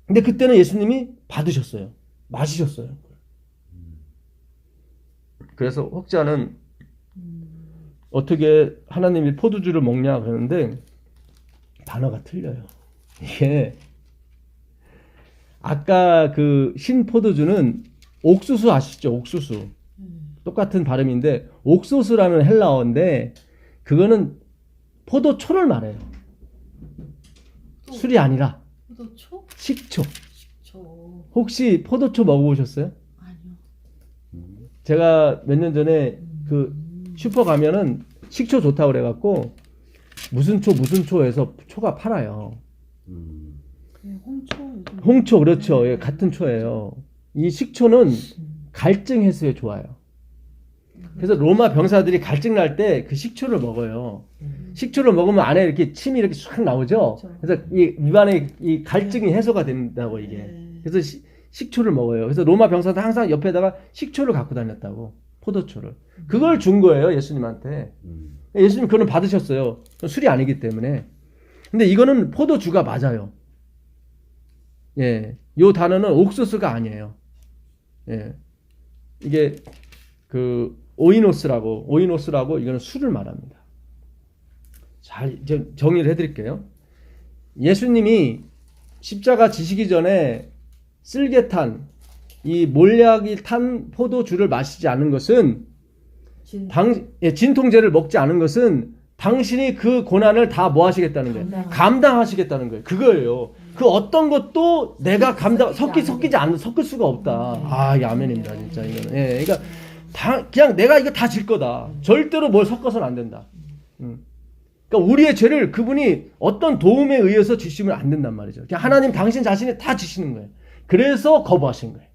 A: 근데 그때는 예수님이 받으셨어요. 마시셨어요. 그래서 혹자는 어떻게 하나님이 포도주를 먹냐 그러는데 단어가 틀려요. 이게 아까 그 신포도주는 옥수수 아시죠? 옥수수. 똑같은 발음인데 옥수수라는 헬라어인데 그거는 포도초를 말해요. 술이 아니라
C: 포도초?
A: 식초.
C: 식초.
A: 혹시 포도초 먹어보셨어요?
C: 아니요.
A: 제가 몇 년 전에 그 슈퍼 가면은 식초 좋다고 그래갖고 무슨 초에서 초가 팔아요.
B: 네, 홍초 요즘
A: 홍초 그렇죠. 예, 같은 초예요. 이 식초는 갈증 해소에 좋아요. 그래서 로마 병사들이 갈증 날 때 그 식초를 먹어요. 식초를 먹으면 안에 이렇게 침이 이렇게 쫙 나오죠.
B: 그렇죠.
A: 그래서 이 입안에 이 갈증이 해소가 된다고 이게.
B: 네.
A: 그래서 식초를 먹어요. 그래서 로마 병사들 항상 옆에다가 식초를 갖고 다녔다고. 포도초를. 그걸 준 거예요, 예수님한테. 예수님 그걸 받으셨어요. 술이 아니기 때문에. 근데 이거는 포도주가 맞아요. 예. 요 단어는 옥수수가 아니에요. 예. 이게 그 오이노스라고 이거는 술을 말합니다. 잘 정리를 해 드릴게요. 예수님이 십자가 지시기 전에 쓸개 탄 이 몰약이 탄 포도주를 마시지 않은 것은 진통제를 먹지 않은 것은 당신이 그 고난을 다 뭐 하시겠다는 거예요? 감당하시겠다는 거예요. 그거예요. 그 어떤 것도 내가 섞을 수가 없다. 아, 이 아멘입니다, 진짜 이거는. 예, 그러니까 그냥 내가 이거 다 질 거다. 절대로 뭘 섞어서는 안 된다. 그러니까 우리의 죄를 그분이 어떤 도움에 의해서 지시면 안 된단 말이죠. 그냥 하나님 당신 자신이 다 지시는 거예요. 그래서 거부하신 거예요.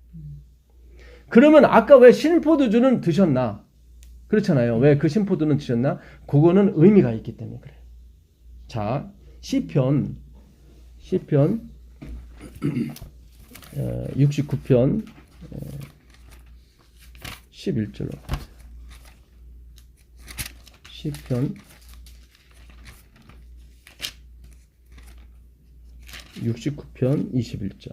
A: 그러면 아까 왜 신포도주는 드셨나? 그렇잖아요. 왜 그 신포도는 드셨나? 그거는 의미가 있기 때문에 그래요. 자, 시편 69편 11절로 시편 69편 21절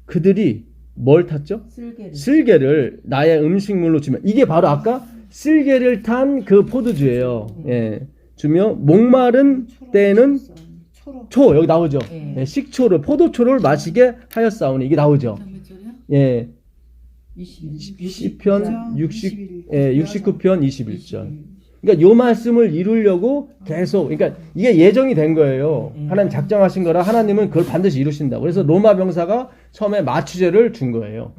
A: 그들이 뭘 탔죠? 쓸개를 나의 음식물로 주면 이게 바로 아까 쓸개를 탄 그 포도주예요. 예. 주며 목마른 때에는 초 여기 나오죠. 예, 식초를 포도초를 마시게 하였사오니 이게 나오죠.
C: 몇 절이야?
A: 예.
E: 21.
A: 시편 69편 21절. 그러니까 요 말씀을 이루려고 계속 그러니까 이게 예정이 된 거예요. 하나님 작정하신 거라 하나님은 그걸 반드시 이루신다고. 그래서 로마 병사가 처음에 마취제를 준 거예요.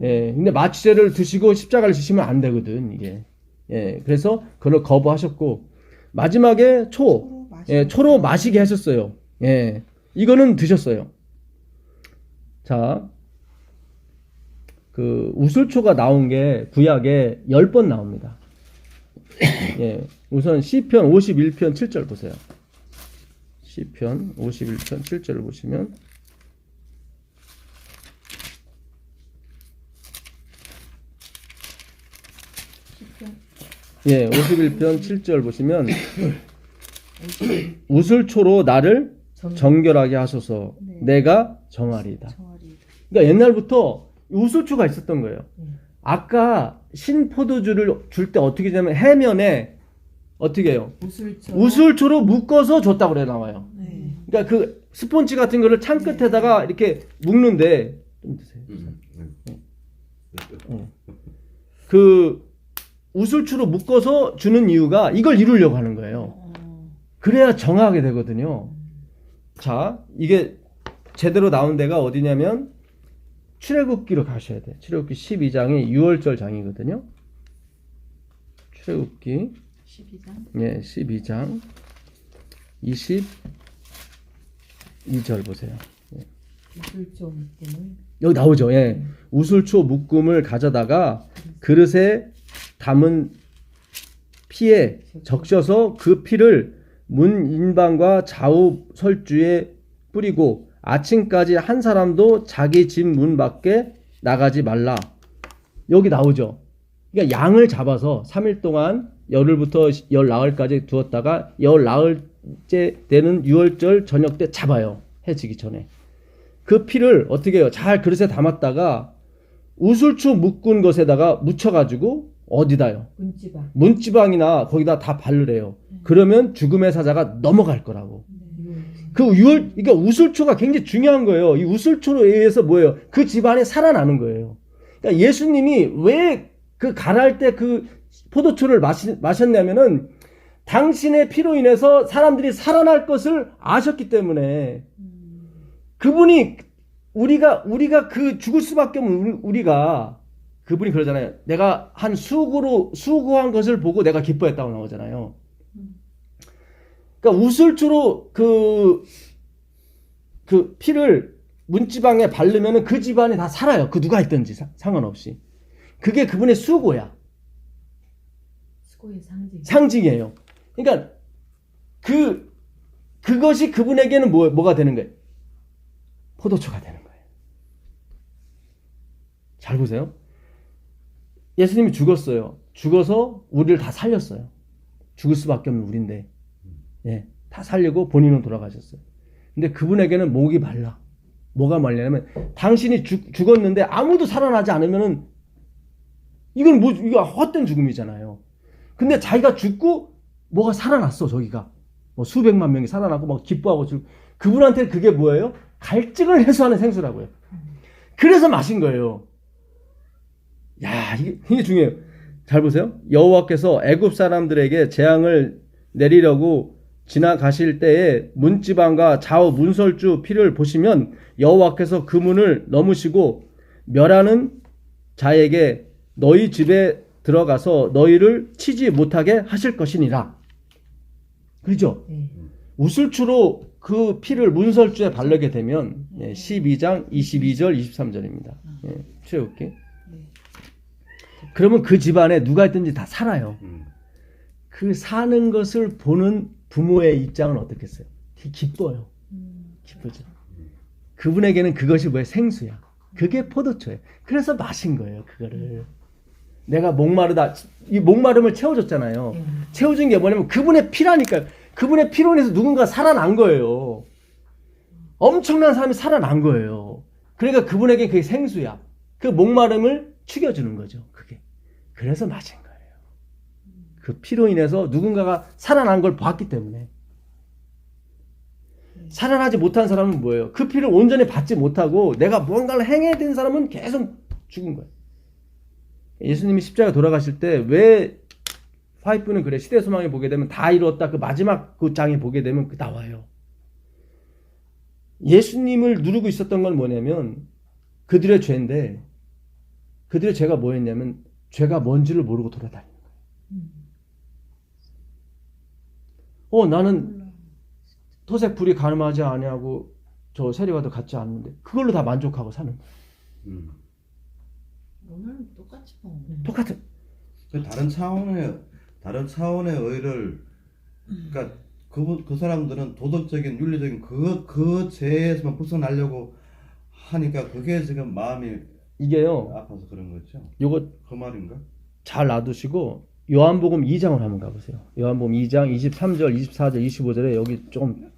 A: 예. 근데 마취제를 드시고 십자가를 지시면 안 되거든, 이게. 예. 그래서 그걸 거부하셨고 마지막에 초로 마시게 하셨어요. 예. 이거는 드셨어요. 자. 그 우슬초가 나온 게 구약에 10번 나옵니다. 예, 우선 시편 51편 7절 보세요. 시편 51편 7절을 보시면 예, 51편 7절 보시면 우슬초로 나를 정결하게 하소서 내가 정하리이다. 그러니까 옛날부터 우슬초가 있었던 거예요. 아까 신포도주를 줄 때 어떻게 되냐면 해면에 어떻게 해요? 우슬초로 묶어서 줬다고 그래 나와요.
B: 네.
A: 그러니까 그 스폰지 같은 거를 창 끝에다가 이렇게 묶는데 좀 드세요. 그 우슬초로 묶어서 주는 이유가 이걸 이루려고 하는 거예요. 그래야 정하게 되거든요. 자, 이게 제대로 나온 데가 어디냐면 출애굽기로 가셔야 돼요. 출애굽기 12장이 6월절 장이거든요. 출애굽기
C: 12장.
A: 예, 12장 22절 보세요.
E: 우슬초 묶음을
A: 여기 나오죠. 예. 우슬초 묶음을 가져다가 그릇에 담은 피에 적셔서 그 피를 문 인방과 좌우 설주에 뿌리고 아침까지 한 사람도 자기 집 문 밖에 나가지 말라. 여기 나오죠. 그러니까 양을 잡아서 3일 동안 열흘부터 열 나흘까지 두었다가 열 나흘째 되는 6월절 저녁 때 잡아요. 해지기 전에. 그 피를 어떻게 해요? 잘 그릇에 담았다가 우슬초 묶은 것에다가 묻혀가지고 어디다요?
E: 문지방.
A: 문지방이나 거기다 다 바르래요. 그러면 죽음의 사자가 넘어갈 거라고.
E: 네.
A: 그 그러니까 우슬초가 굉장히 중요한 거예요. 이 우슬초로 의해서 뭐예요? 그 집안에 살아나는 거예요. 그러니까 예수님이 왜 그 가날 때 그 포도초를 마셨냐면은 당신의 피로 인해서 사람들이 살아날 것을 아셨기 때문에 그분이 우리가 그 죽을 수밖에 없는 우리가 그분이 그러잖아요. 내가 한 수고한 것을 보고 내가 기뻐했다고 나오잖아요. 그러니까 우슬초로 그 피를 문지방에 바르면은 그 집안이 다 살아요. 그 누가 있든지 상관없이. 그게 그분의 수고야.
E: 수고의 상징.
A: 상징이에요. 그러니까 그것이 그분에게는 뭐가 되는 거예요? 포도초가 되는 거예요. 잘 보세요. 예수님이 죽었어요. 죽어서 우리를 다 살렸어요. 죽을 수밖에 없는 우리인데, 예, 다 살리고 본인은 돌아가셨어요. 근데 그분에게는 목이 말라. 뭐가 말냐면 당신이 죽었는데 아무도 살아나지 않으면은 이건 이거 헛된 죽음이잖아요. 근데 자기가 죽고 뭐가 살아났어. 저기가 뭐 수백만 명이 살아나고 막 기뻐하고 그분한테 그게 뭐예요? 갈증을 해소하는 생수라고요. 그래서 마신 거예요. 야, 이게 굉장히 중요해요. 잘 보세요. 여호와께서 애굽 사람들에게 재앙을 내리려고 지나가실 때에 문지방과 좌우 문설주 피를 보시면 여호와께서 그 문을 넘으시고 멸하는 자에게 너희 집에 들어가서 너희를 치지 못하게 하실 것이니라. 그렇죠?
E: 네.
A: 우슬초로 그 피를 문설주에 바르게 되면 12장 22절 23절입니다. 최욱기. 그러면 그 집안에 누가 있든지 다 살아요. 그 사는 것을 보는 부모의 입장은 어떻겠어요? 기뻐요. 기쁘죠. 그분에게는 그것이 뭐예요? 생수야. 그게 포도초예요. 그래서 마신 거예요. 그거를. 내가 목마르다. 이 목마름을 채워줬잖아요. 채워준 게 뭐냐면 그분의 피라니까요. 그분의 피로 인해서 누군가 살아난 거예요. 엄청난 사람이 살아난 거예요. 그러니까 그분에게 그게 생수야. 그 목마름을 축여주는 거죠. 그게. 그래서 마신 거예요. 그 피로 인해서 누군가가 살아난 걸 봤기 때문에. 살아나지 못한 사람은 뭐예요? 그 피를 온전히 받지 못하고 내가 뭔가를 행해야 되는 사람은 계속 죽은 거예요. 예수님이 십자가 돌아가실 때 왜 화이프는 그래 시대소망에 보게 되면 다 이루었다 그 마지막 그 장에 보게 되면 그 나와요. 예수님을 누르고 있었던 건 뭐냐면 그들의 죄인데 그들의 죄가 뭐였냐면 죄가 뭔지를 모르고 돌아다니는 거예요. 나는 토색 불이 가늠하지 아니하고 저 세리와도 같지 않는데 그걸로 다 만족하고 사는 거예요.
C: 오늘은 똑같이 뭐.
A: 똑같은.
D: 그 다른 차원의 의를 그러니까 그 사람들은 도덕적인 윤리적인 그 죄에서만 벗어나려고 하니까 그게 지금 마음이
A: 이게요.
D: 아파서 그런 거죠.
A: 요거
D: 그 말인가?
A: 잘 놔두시고 요한복음 2장을 한번 가보세요. 요한복음 2장 23절, 24절, 25절에 여기 조금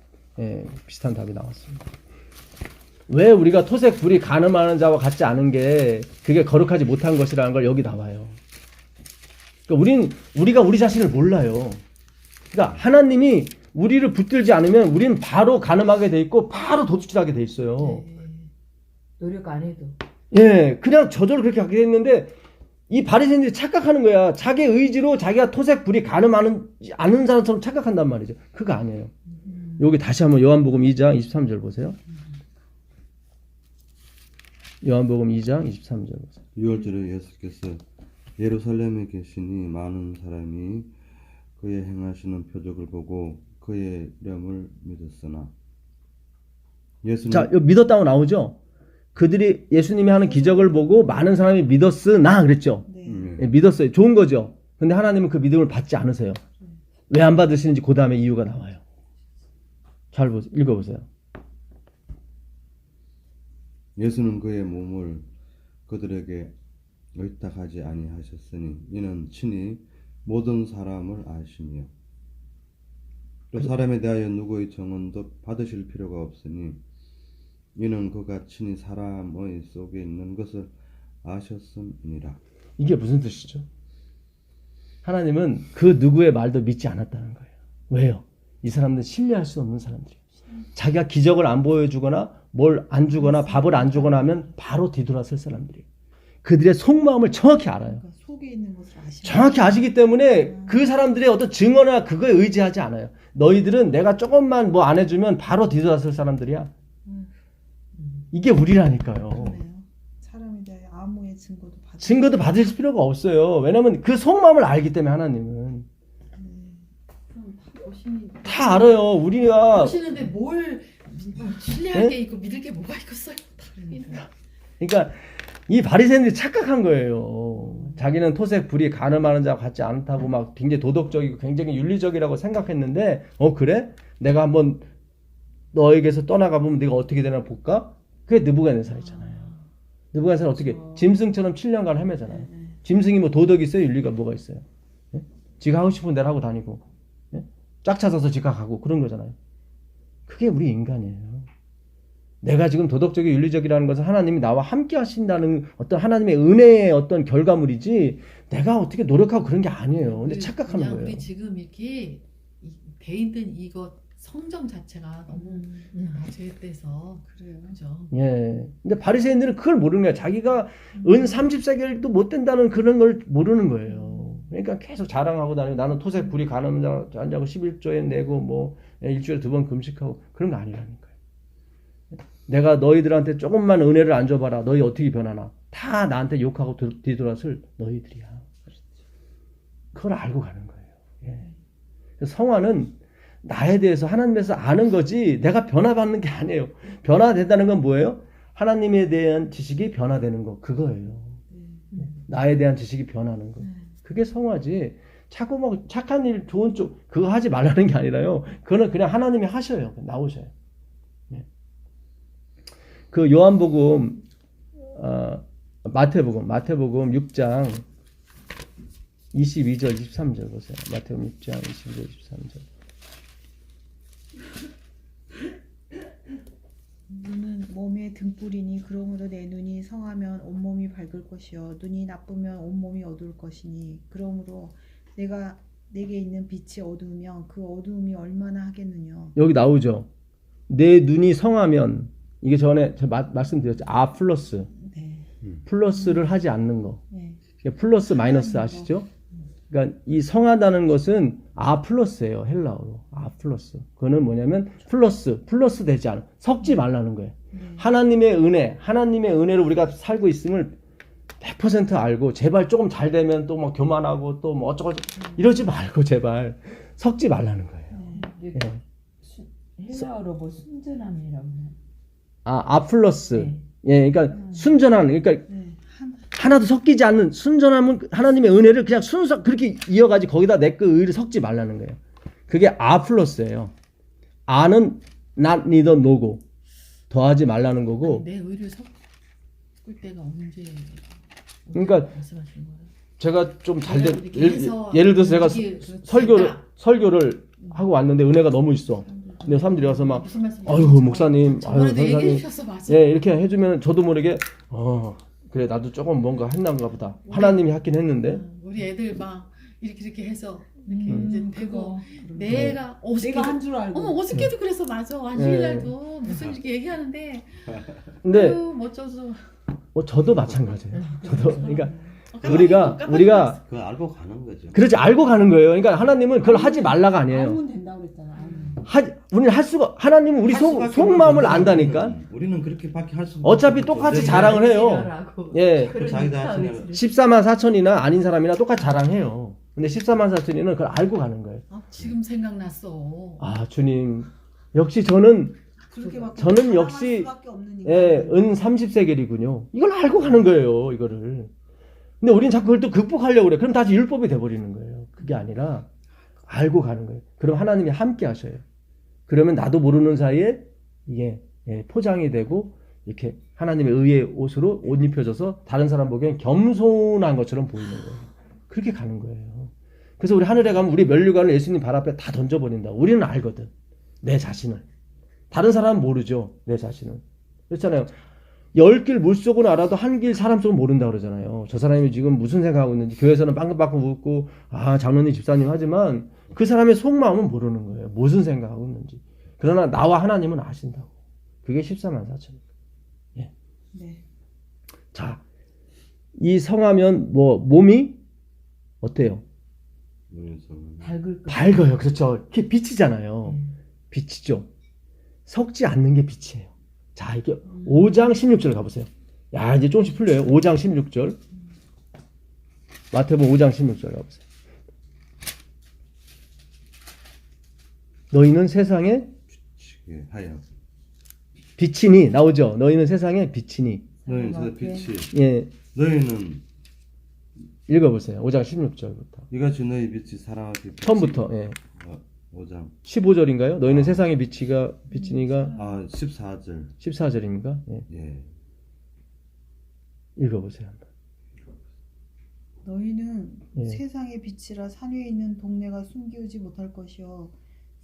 A: 비슷한 답이 나왔습니다. 왜 우리가 토색 불이 가늠하는 자와 같지 않은 게 그게 거룩하지 못한 것이라는 걸 여기 나와요. 그러니까 우리가 우리 자신을 몰라요. 그러니까 하나님이 우리를 붙들지 않으면 우리는 바로 가늠하게 돼 있고 바로 도둑질하게 돼 있어요.
E: 노력 안 해도.
A: 예, 그냥 저절로 그렇게 하게 됐는데 이 바리새인들이 착각하는 거야. 자기 의지로 자기가 토색 불이 가늠하는 않은 사람처럼 착각한단 말이죠. 그거 아니에요. 여기 다시 한번 요한복음 2장 23절 보세요. 요한복음 2장 23절 보세요.
D: 6월절에 예수께서 예루살렘에 계시니 많은 사람이 그의 행하시는 표적을 보고 그의 이름을 믿었으나 예수님
A: 자, 여기 믿었다고 나오죠? 그들이 예수님이 하는 기적을 보고 많은 사람이 믿었으나 그랬죠?
B: 네.
A: 예, 믿었어요. 좋은 거죠. 근데 하나님은 그 믿음을 받지 않으세요. 왜 안 받으시는지 그 다음에 이유가 나와요. 잘 읽어보세요.
D: 예수는 그의 몸을 그들에게 의탁하지 아니하셨으니 이는 친히 모든 사람을 아시며 또 사람에 대하여 누구의 증언도 받으실 필요가 없으니 이는 그가 친히 사람의 속에 있는 것을 아셨음이니라.
A: 이게 무슨 뜻이죠? 하나님은 그 누구의 말도 믿지 않았다는 거예요. 왜요? 이 사람들은 신뢰할 수 없는 사람들이에요. 자기가 기적을 안 보여주거나 뭘 안 주거나 밥을 안 주거나 하면 바로 뒤돌아설 사람들이에요. 그들의 속마음을 정확히 알아요.
B: 그러니까 속에 있는 것을 아시는
A: 정확히 아시기 때문에 그 사람들의 어떤 증언이나 그거에 의지하지 않아요. 너희들은 내가 조금만 뭐 안 해주면 바로 뒤돌아설 사람들이야. 이게 우리라니까요.
B: 그러네요. 사람에 대해 아무의
A: 증거도 받을 필요가 없어요. 왜냐면 그 속마음을 알기 때문에 하나님은
C: 그럼 다 보시니
A: 다 알아요. 우리가
C: 보시는데 뭘 신뢰할 게 있고 믿을 게 뭐가 있겠어요?
A: 그러니까 이 바리새인들이 착각한 거예요. 자기는 토색 불이 가늠하는 자와 같지 않다고 막 굉장히 도덕적이고 굉장히 윤리적이라고 생각했는데 그래? 내가 한번 너에게서 떠나가 보면 네가 어떻게 되나 볼까? 그게 느부갓네살이잖아요. 느부갓네살 어떻게 짐승처럼 7년간 헤매잖아요. 짐승이 뭐 도덕이 있어요? 윤리가 뭐가 있어요? 예? 지가 하고 싶은 대로 하고 다니고 예? 짝 찾아서 지가 가고 그런 거잖아요. 그게 우리 인간이에요. 내가 지금 도덕적이고 윤리적이라는 것은 하나님이 나와 함께 하신다는 어떤 하나님의 은혜의 어떤 결과물이지 내가 어떻게 노력하고 그런 게 아니에요. 근데 착각하는
C: 그냥
A: 거예요.
C: 우리 지금 이렇게 대인된 이거 성정 자체가 너무 죄돼서
B: 그래요.
C: 그죠?
A: 예. 근데 바리새인들은 그걸 모르는 거야. 자기가 은 30세겔도 못 된다는 그런 걸 모르는 거예요. 그러니까 계속 자랑하고 다니고 나는 토색 불이 가늠 자고 11조에 내고 뭐 일주일에 2번 금식하고 그런 거 아니라니까요. 내가 너희들한테 조금만 은혜를 안 줘봐라. 너희 어떻게 변하나. 다 나한테 욕하고 뒤돌아설 너희들이야. 그걸 알고 가는 거예요. 예. 성화는 나에 대해서 하나님에서 아는 거지 내가 변화받는 게 아니에요. 변화된다는 건 뭐예요? 하나님에 대한 지식이 변화되는 거 그거예요. 나에 대한 지식이 변하는 거 그게 성화지. 자꾸 막 착한 일 좋은 쪽 그거 하지 말라는 게 아니라요. 그거는 그냥 하나님이 하셔요. 나오셔요. 네. 그 요한복음 마태복음 6장 22절 23절 보세요. 마태복음 6장 22절 23절.
B: 눈은 몸의 등불이니 그러므로 내 눈이 성하면 온몸이 밝을 것이요 눈이 나쁘면 온몸이 어두울 것이니 그러므로 내게 있는 빛이 어두우면 그 어두움이 얼마나 하겠느냐.
A: 여기 나오죠. 내 눈이 성하면 이게 전에 제가 말씀드렸죠. 플러스
B: 네.
A: 플러스를 하지 않는 거.
B: 네.
A: 플러스 마이너스 아시죠? 그러니까 이 성하다는 것은 플러스예요. 헬라어로 플러스. 그거는 뭐냐면 플러스 되지 않아. 섞지 말라는 거예요. 하나님의 은혜로 우리가 살고 있음을 100% 알고 제발 조금 잘 되면 또 뭐 교만하고 또 뭐 어쩌고 이러지 말고 제발 섞지 말라는 거예요.
E: 네. 헬라어로 뭐 순전함이라고 해요.
A: 플러스.
E: 네.
A: 예, 그러니까 순전한 그러니까
B: 네.
A: 하나도 섞이지 않는 순전함은 하나님의 은혜를 그냥 순서 그렇게 이어가지 거기다 내 그 의를 섞지 말라는 거예요. 그게 플러스예요. 는 not neither no고 더하지 말라는 거고.
C: 내 의를 섞을 때가 언제?
A: 그러니까
C: 말씀하시는 거예요?
A: 제가 좀 잘 된
C: 해서
A: 예를 들어서 제가
C: 됐다.
A: 설교를 하고 왔는데 은혜가 너무 있어. 근데 사람들이 와서 막
C: 무슨 말씀?
A: 아이고 목사님,
C: 저번에도 얘기해
A: 선생님,
C: 주셨어, 맞아.
A: 예 이렇게 해주면 저도 모르게 그래 나도 조금 뭔가 했나가 보다. 하나님이 하긴 했는데
C: 우리 애들 막 이렇게 해서 이렇게 이제 되고
B: 내가
C: 내가 어저께도
B: 한 줄 알고.
C: 어저께도 그래서 맞아. 안식일날도 무슨 이렇게 얘기하는데
A: 근데
C: 아유, 멋져서
A: 저도 마찬가지예요. 저도 그러니까 우리가
D: 그거 알고 가는 거죠.
A: 그렇지 알고 가는 거예요. 그러니까 하나님은 그걸 하지 말라가 아니에요.
B: 알면 된다고 그랬잖아.
A: 우리는 할 수가 하나님은 우리 속마음을 안다니까.
D: 우리는 그렇게밖에 할 수.
A: 어차피 똑같이 자랑을 해요. 예,
D: 자기도 하시는
A: 14만 4천이나 아닌 사람이나 똑같이 자랑해요. 근데 14만 4천이는 그걸 알고 가는 거예요.
C: 지금 생각났어.
A: 아 주님 역시 저는
B: 그렇게밖에
A: 저는
B: 살아갈
A: 역시
B: 수밖에 없는
A: 예,
B: 인간이에요.
A: 은 30세겔이군요. 이걸 알고 가는 거예요, 이거를. 근데 우린 자꾸 그걸 또 극복하려고 그래. 그럼 다시 율법이 돼버리는 거예요. 그게 아니라 알고 가는 거예요. 그럼 하나님이 함께 하셔요. 그러면 나도 모르는 사이에 이게 포장이 되고 이렇게 하나님의 의의 옷으로 옷 입혀져서 다른 사람 보기엔 겸손한 것처럼 보이는 거예요. 그렇게 가는 거예요. 그래서 우리 하늘에 가면 우리 면류관을 예수님 발 앞에 다 던져버린다. 우리는 알거든. 내 자신을. 다른 사람은 모르죠. 내 자신은. 그렇잖아요. 10길 물속은 알아도 한 길 사람 속은 모른다 그러잖아요. 저 사람이 지금 무슨 생각하고 있는지 교회에서는 빵긋빵긋 웃고 장로님 집사님 하지만 그 사람의 속마음은 모르는 거예요. 무슨 생각하고 있는지. 그러나 나와 하나님은 아신다고. 그게 14만 4천입니다.
B: 네.
A: 자, 이 성하면 몸이 어때요?
D: 눈에서는
E: 밝을 것.
A: 그렇죠. 이렇게 빛이잖아요. 빛이죠. 석지 않는 게 빛이에요. 자, 이게 5장 16절 가보세요. 야, 이제 조금씩 풀려요. 5장 16절. 마태복음 5장 16절 가보세요. 너희는 세상에
D: 시계 하여
A: 빛이니 나오죠. 너희는 세상에 빛이니.
D: 너희는 세상 빛이
A: 예,
D: 너희는
A: 읽어보세요. 5장 16절부터.
D: 이같이 너희 빛이 사람 앞에
A: 처음부터. 예.
D: 5장
A: 15절인가요? 너희는 세상에 빛이니가
D: 14절
A: 14절입니까? 예.
D: 예.
A: 읽어보세요.
B: 너희는
A: 예.
B: 세상의 빛이라 산 위에 있는 동네가 숨기우지 못할 것이요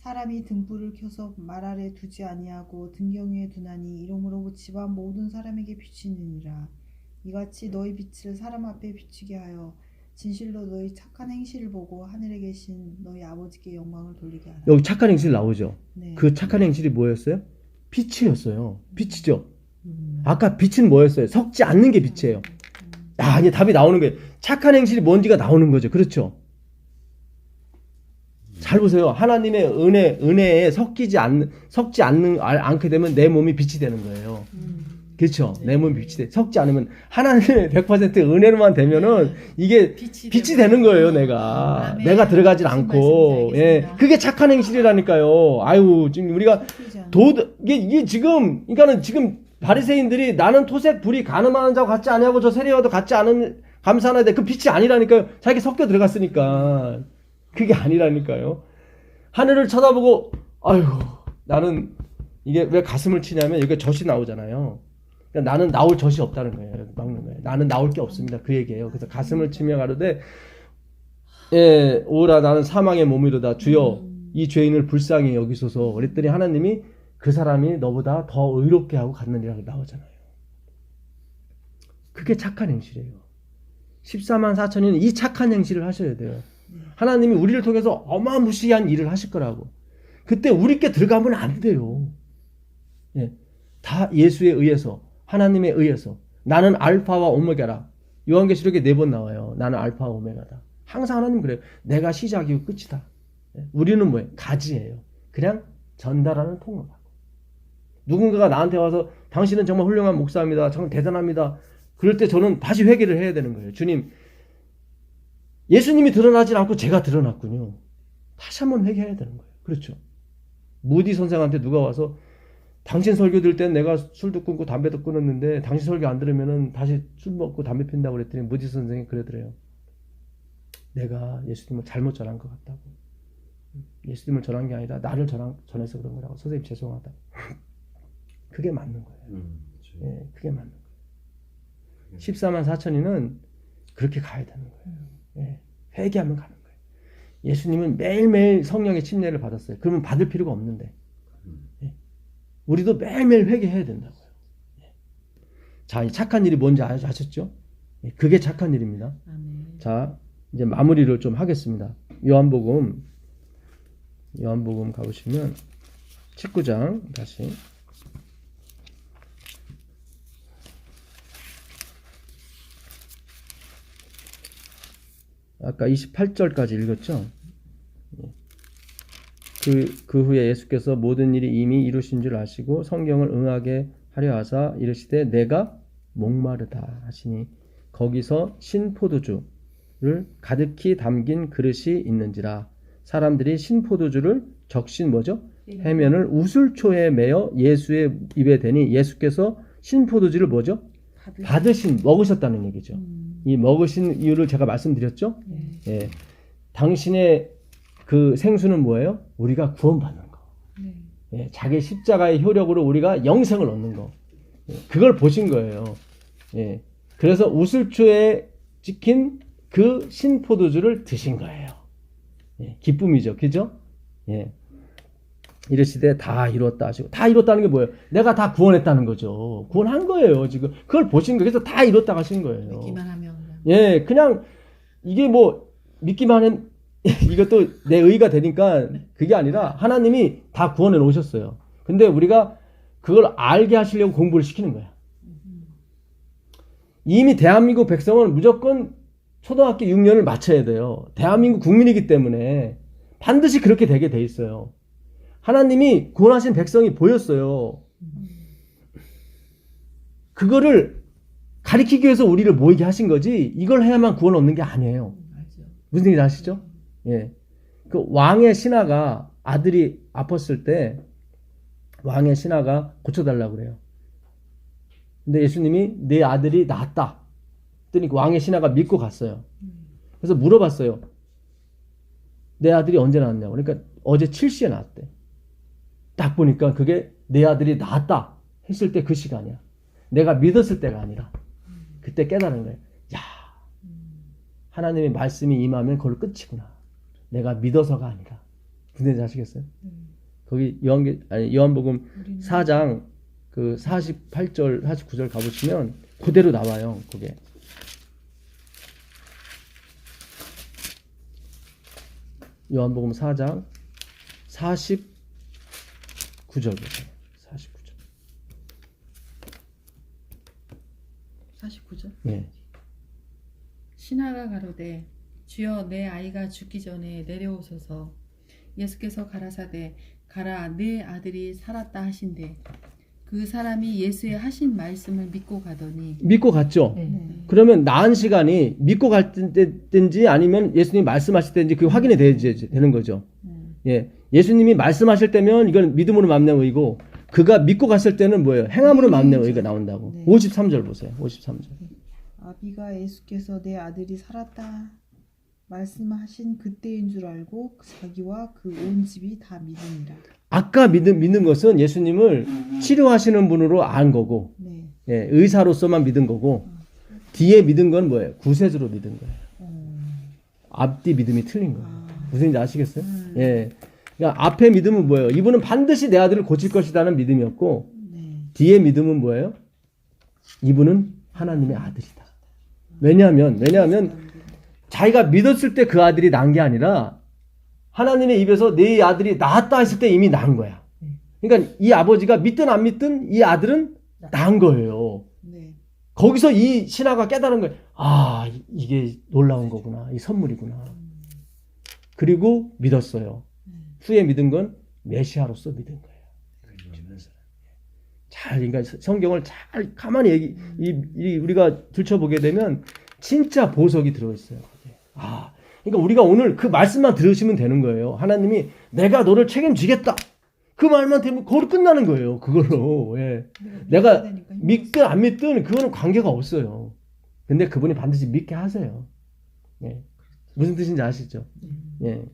B: 사람이 등불을 켜서 말 아래 두지 아니하고 등경 위에 두나니 이러므로 집안 모든 사람에게 비치느니라. 이같이 너희 빛을 사람 앞에 비추게 하여 진실로 너희 착한 행실을 보고 하늘에 계신 너희 아버지께 영광을 돌리게 하라.
A: 여기 착한 행실 나오죠.
B: 네.
A: 그 착한 행실이 뭐였어요? 빛이었어요. 빛이죠. 아까 빛은 뭐였어요? 석지 않는 게 빛이에요. 야, 이제 답이 나오는 거예요. 착한 행실이 뭔지가 나오는 거죠. 그렇죠? 잘 보세요. 하나님의 은혜에 섞지 않게 되면 내 몸이 빛이 되는 거예요. 그렇죠? 내 몸이 빛이 돼. 섞지 않으면 하나님의 100% 은혜로만 되면은 이게 빛이 되는 거예요. 내가 들어가질 않고. 예, 그게 착한 행실이라니까요. 아유, 지금 우리가 이게 지금 그러니까는 지금 바리새인들이 나는 토색 불이 가늠하는 자와 같지 아니하고 저 세례와도 같지 않은 감사하나이다. 그 빛이 아니라니까요. 자기 섞여 들어갔으니까. 그게 아니라니까요. 하늘을 쳐다보고 아유 나는 이게 왜 가슴을 치냐면 여기 젖이 나오잖아요. 그러니까 나는 나올 젖이 없다는 거예요. 여기 막는 거예요. 나는 나올 게 없습니다. 그 얘기예요. 그래서 가슴을 치며 가로되 오라 나는 사망의 몸이로다. 주여 이 죄인을 불쌍히 여기소서. 그랬더니 하나님이 그 사람이 너보다 더 의롭게 하고 갔느니라고 나오잖아요. 그게 착한 행실이에요. 14만 4천이는 이 착한 행실을 하셔야 돼요. 하나님이 우리를 통해서 어마무시한 일을 하실 거라고. 그때 우리께 들어가면 안 돼요. 예. 다 예수에 의해서, 하나님에 의해서. 나는 알파와 오메가라. 요한계시록에 4번 나와요. 나는 알파와 오메가다. 항상 하나님 그래요. 내가 시작이고 끝이다. 예. 우리는 뭐예요? 가지예요. 그냥 전달하는 통로라고. 누군가가 나한테 와서 당신은 정말 훌륭한 목사입니다. 정말 대단합니다. 그럴 때 저는 다시 회개를 해야 되는 거예요. 주님, 예수님이 드러나지 않고 제가 드러났군요. 다시 한번 회개해야 되는 거예요. 그렇죠. 무디 선생한테 누가 와서 당신 설교 들 땐 내가 술도 끊고 담배도 끊었는데 당신 설교 안 들으면은 다시 술 먹고 담배 핀다고 그랬더니 무디 선생이 그러더래요. 내가 예수님을 잘못 전한 것 같다고. 예수님을 전한 게 아니라 나를 전해서 그런 거라고. 선생님 죄송하다. 그게 맞는 거예요. 예, 그게 맞는 거예요. 14만 4천이는 그렇게 가야 되는 거예요. 예, 회개하면 가는 거예요. 예수님은 매일매일 성령의 침례를 받았어요. 그러면 받을 필요가 없는데. 예. 우리도 매일매일 회개해야 된다고요. 예. 자, 이 착한 일이 뭔지 아셨죠? 예, 그게 착한 일입니다.
C: 아멘.
A: 자, 이제 마무리를 좀 하겠습니다. 요한복음 가보시면 19장 다시. 아까 28절까지 읽었죠? 그 후에 예수께서 모든 일이 이미 이루신 줄 아시고 성경을 응하게 하려 하사 이르시되 내가 목마르다 하시니 거기서 신포도주 가득히 담긴 그릇이 있는지라. 사람들이 신포도주를 적신 뭐죠? 해면을 우슬초에 매어 예수의 입에 대니 예수께서 신포도주를 뭐죠? 받으신 먹으셨다는 얘기죠. 이 먹으신 이유를 제가 말씀드렸죠. 예. 당신의 그 생수는 뭐예요? 우리가 구원받는 거.
B: 네.
A: 예. 자기 십자가의 효력으로 우리가 영생을 얻는 거. 예. 그걸 보신 거예요. 예. 그래서 우슬초에 찍힌 그 신포도주를 드신 거예요. 예. 기쁨이죠. 그죠? 예. 이르시되 다 이뤘다 하시고, 다 이뤘다는 게 뭐예요? 내가 다 구원했다는 거죠. 구원한 거예요, 지금. 그걸 보신 거예요. 그래서 다 이뤘다 하신 거예요.
C: 믿기만 하면 그냥.
A: 예, 그냥 이게 뭐 믿기만 하면 이것도 내 의가 되니까 그게 아니라 하나님이 다 구원해 놓으셨어요. 근데 우리가 그걸 알게 하시려고 공부를 시키는 거야. 이미 대한민국 백성은 무조건 초등학교 6년을 마쳐야 돼요. 대한민국 국민이기 때문에 반드시 그렇게 되게 돼 있어요. 하나님이 구원하신 백성이 보였어요. 그거를 가리키기 위해서 우리를 모이게 하신 거지, 이걸 해야만 구원 얻는 게 아니에요.
C: 알죠.
A: 무슨 얘기인지 아시죠? 예. 그 왕의 신하가 아들이 아팠을 때 왕의 신하가 고쳐달라고 그래요. 근데 예수님이 내 아들이 낫다. 그랬더니 그 왕의 신하가 믿고 갔어요. 그래서 물어봤어요. 내 아들이 언제 낳았냐고. 그러니까 어제 7시에 낳았대. 딱 보니까 그게 내 아들이 낳았다 했을 때 그 시간이야. 내가 믿었을 때가 아니라 그때 깨달은 거예요. 야, 하나님의 말씀이 임하면 그걸로 끝이구나. 내가 믿어서가 아니라. 무슨 얘기인지 아시겠어요? 거기 요한복음 4장 그 48절 49절 가보시면 그대로 나와요. 그게. 요한복음 4장 49절 보세요. 49절.
C: 49절.
A: 예.
C: 신하가 가로되 주여 내 아이가 죽기 전에 내려오소서. 예수께서 가라사대 가라 내 아들이 살았다 하신대. 그 사람이 예수의 하신 말씀을 믿고 가더니.
A: 믿고 갔죠.
E: 네.
A: 그러면 나은 시간이 믿고 갈 때인지 아니면 예수님이 말씀하실 때인지 그게 확인이 되는 거죠. 예. 예수님이 말씀하실 때면 이건 믿음으로 만난 의고, 그가 믿고 갔을 때는 뭐예요? 행함으로 만난 의가 나온다고.
B: 네.
A: 53절 보세요. 53절.
B: 아비가 예수께서 내 아들이 살았다 말씀하신 그때인 줄 알고 자기와 그 온 집이 다 믿으니라.
A: 아까 믿는 것은 예수님을 치료하시는 분으로 안 거고,
B: 네.
A: 예, 의사로서만 믿은 거고, 뒤에 믿은 건 뭐예요? 구세주로 믿은 거예요. 앞뒤 믿음이 틀린 거예요. 무슨 얘기인지 아시겠어요? 예. 그러니까 앞에 믿음은 뭐예요? 이분은 반드시 내 아들을 고칠 것이라는 믿음이었고,
B: 네.
A: 뒤에 믿음은 뭐예요? 이분은 하나님의 아들이다. 왜냐하면 자기가 믿었을 때 그 아들이 난 게 아니라 하나님의 입에서 내 아들이 낳았다 했을 때 이미 난 거야. 그러니까 이 아버지가 믿든 안 믿든 이 아들은 난 거예요.
B: 네.
A: 거기서 이 신하가 깨달은 거예요. 아, 이게 놀라운 거구나. 이 선물이구나. 그리고 믿었어요. 후에 믿은 건 메시아로서 믿은 거예요. 잘, 그러니까 성경을 잘 가만히 우리가 들춰보게 되면 진짜 보석이 들어있어요. 아, 그러니까 우리가 오늘 그 말씀만 들으시면 되는 거예요. 하나님이 내가 너를 책임지겠다. 그 말만 되면 그걸로 끝나는 거예요. 그걸로. 예. 내가 믿든 안 믿든 그거는 관계가 없어요. 근데 그분이 반드시 믿게 하세요. 예. 무슨 뜻인지 아시죠? 예.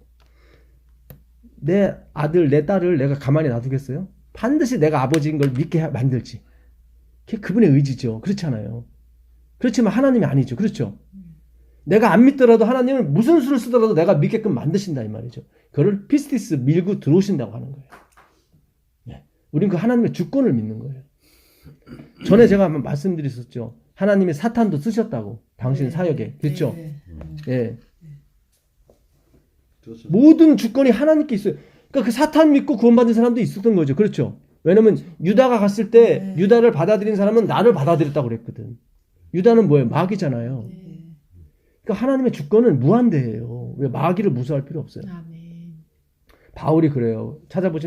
A: 내 아들, 내 딸을 내가 가만히 놔두겠어요? 반드시 내가 아버지인 걸 믿게 만들지. 그게 그분의 의지죠. 그렇잖아요. 그렇지만 하나님이 아니죠. 그렇죠? 내가 안 믿더라도 하나님은 무슨 수를 쓰더라도 내가 믿게끔 만드신다 이 말이죠. 그걸 피스티스 밀고 들어오신다고 하는 거예요. 네. 우리는 그 하나님의 주권을 믿는 거예요. 전에 제가 한번 말씀드렸었죠. 하나님이 사탄도 쓰셨다고 당신 사역에. 그렇죠? 예. 모든 주권이 하나님께 있어요. 그러니까 그 사탄 믿고 구원받은 사람도 있었던 거죠. 그렇죠? 왜냐면 유다가 갔을 때 유다를 받아들인 사람은 나를 받아들였다고 그랬거든. 유다는 뭐예요? 마귀잖아요. 그러니까 하나님의 주권은 무한대예요. 왜 마귀를 무서워할 필요 없어요.
C: 아멘.
A: 바울이 그래요. 찾아볼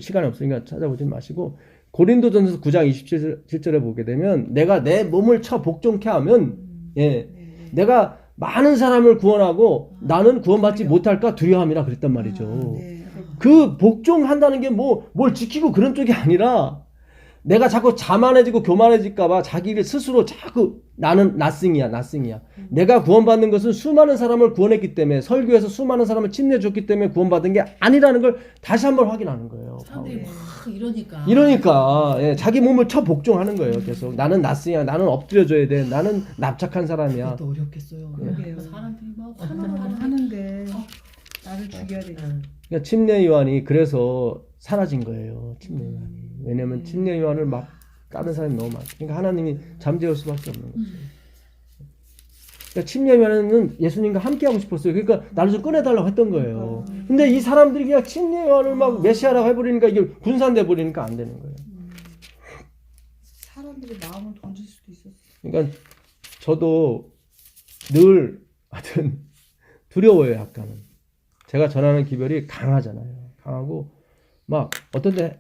A: 시간이 없으니까 찾아보진 마시고 고린도전서 9장 27절에 보게 되면 내가 내 몸을 쳐 복종케 하면 예, 내가 많은 사람을 구원하고 나는 구원받지 못할까 두려움이라 그랬단 말이죠.
B: 네.
A: 그 복종한다는 게 뭘 지키고 그런 쪽이 아니라 내가 자꾸 자만해지고 교만해질까봐 자기를 스스로 자꾸 나는 나승이야. 내가 구원받는 것은 수많은 사람을 구원했기 때문에 설교에서 수많은 사람을 침례줬기 때문에 구원받은 게 아니라는 걸 다시 한번 확인하는 거예요.
F: 사람들이
A: 바울이.
F: 막 이러니까.
A: 이러니까 예, 자기 몸을 쳐 복종하는 거예요. 계속 나는 나승이야. 나는 엎드려줘야 돼. 나는 납작한 사람이야.
F: 그것도 어렵겠어요.
B: 그러게요.
F: 사람들이 막
B: 하는데 나를 죽여야 되지.
A: 그러니까 침례 요한이 그래서 사라진 거예요. 침례 요한이. 왜냐면 침례 요한을 막 까는 사람이 너무 많아. 그러니까 하나님이 잠재울 수밖에 없는 거죠. 그러니까 침례 요한은 예수님과 함께 하고 싶었어요. 그러니까 나를 좀 꺼내달라고 했던 거예요. 근데 이 사람들이 그냥 침례 요한을 막 메시아라고 해버리니까 이게 분산돼 버리니까 안 되는 거예요.
B: 사람들이 마음을 던질 수도 있었어.
A: 그러니까 저도 늘 하여튼 두려워요. 약간은. 제가 전하는 기별이 강하잖아요. 강하고 막 어떤 데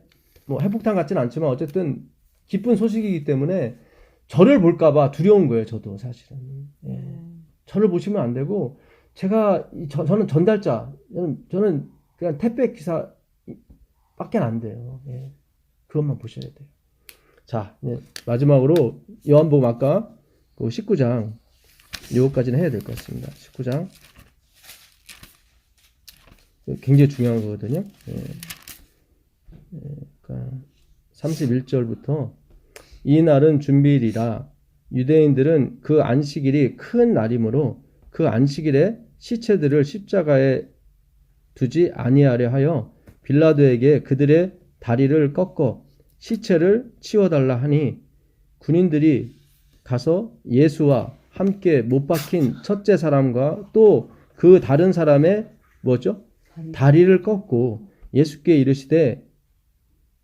A: 뭐 해폭탄 같지는 않지만 어쨌든 기쁜 소식이기 때문에 저를 볼까봐 두려운 거예요. 저도 사실은. 예. 저를 보시면 안 되고 저는 전달자. 저는 그냥 택배 기사밖에 안 돼요. 예. 그것만 보셔야 돼요. 자, 이제 마지막으로 요한복음 아까 그 19장 요거까지는 해야 될 것 같습니다. 19장 굉장히 중요한 거거든요. 예. 그러니까 31절부터 이 날은 준비일이라 유대인들은 그 안식일이 큰 날이므로 그 안식일에 시체들을 십자가에 두지 아니하려 하여 빌라도에게 그들의 다리를 꺾어 시체를 치워달라 하니 군인들이 가서 예수와 함께 못 박힌 첫째 사람과 또 그 다른 사람의 뭐죠? 다리를 꺾고 예수께 이르시되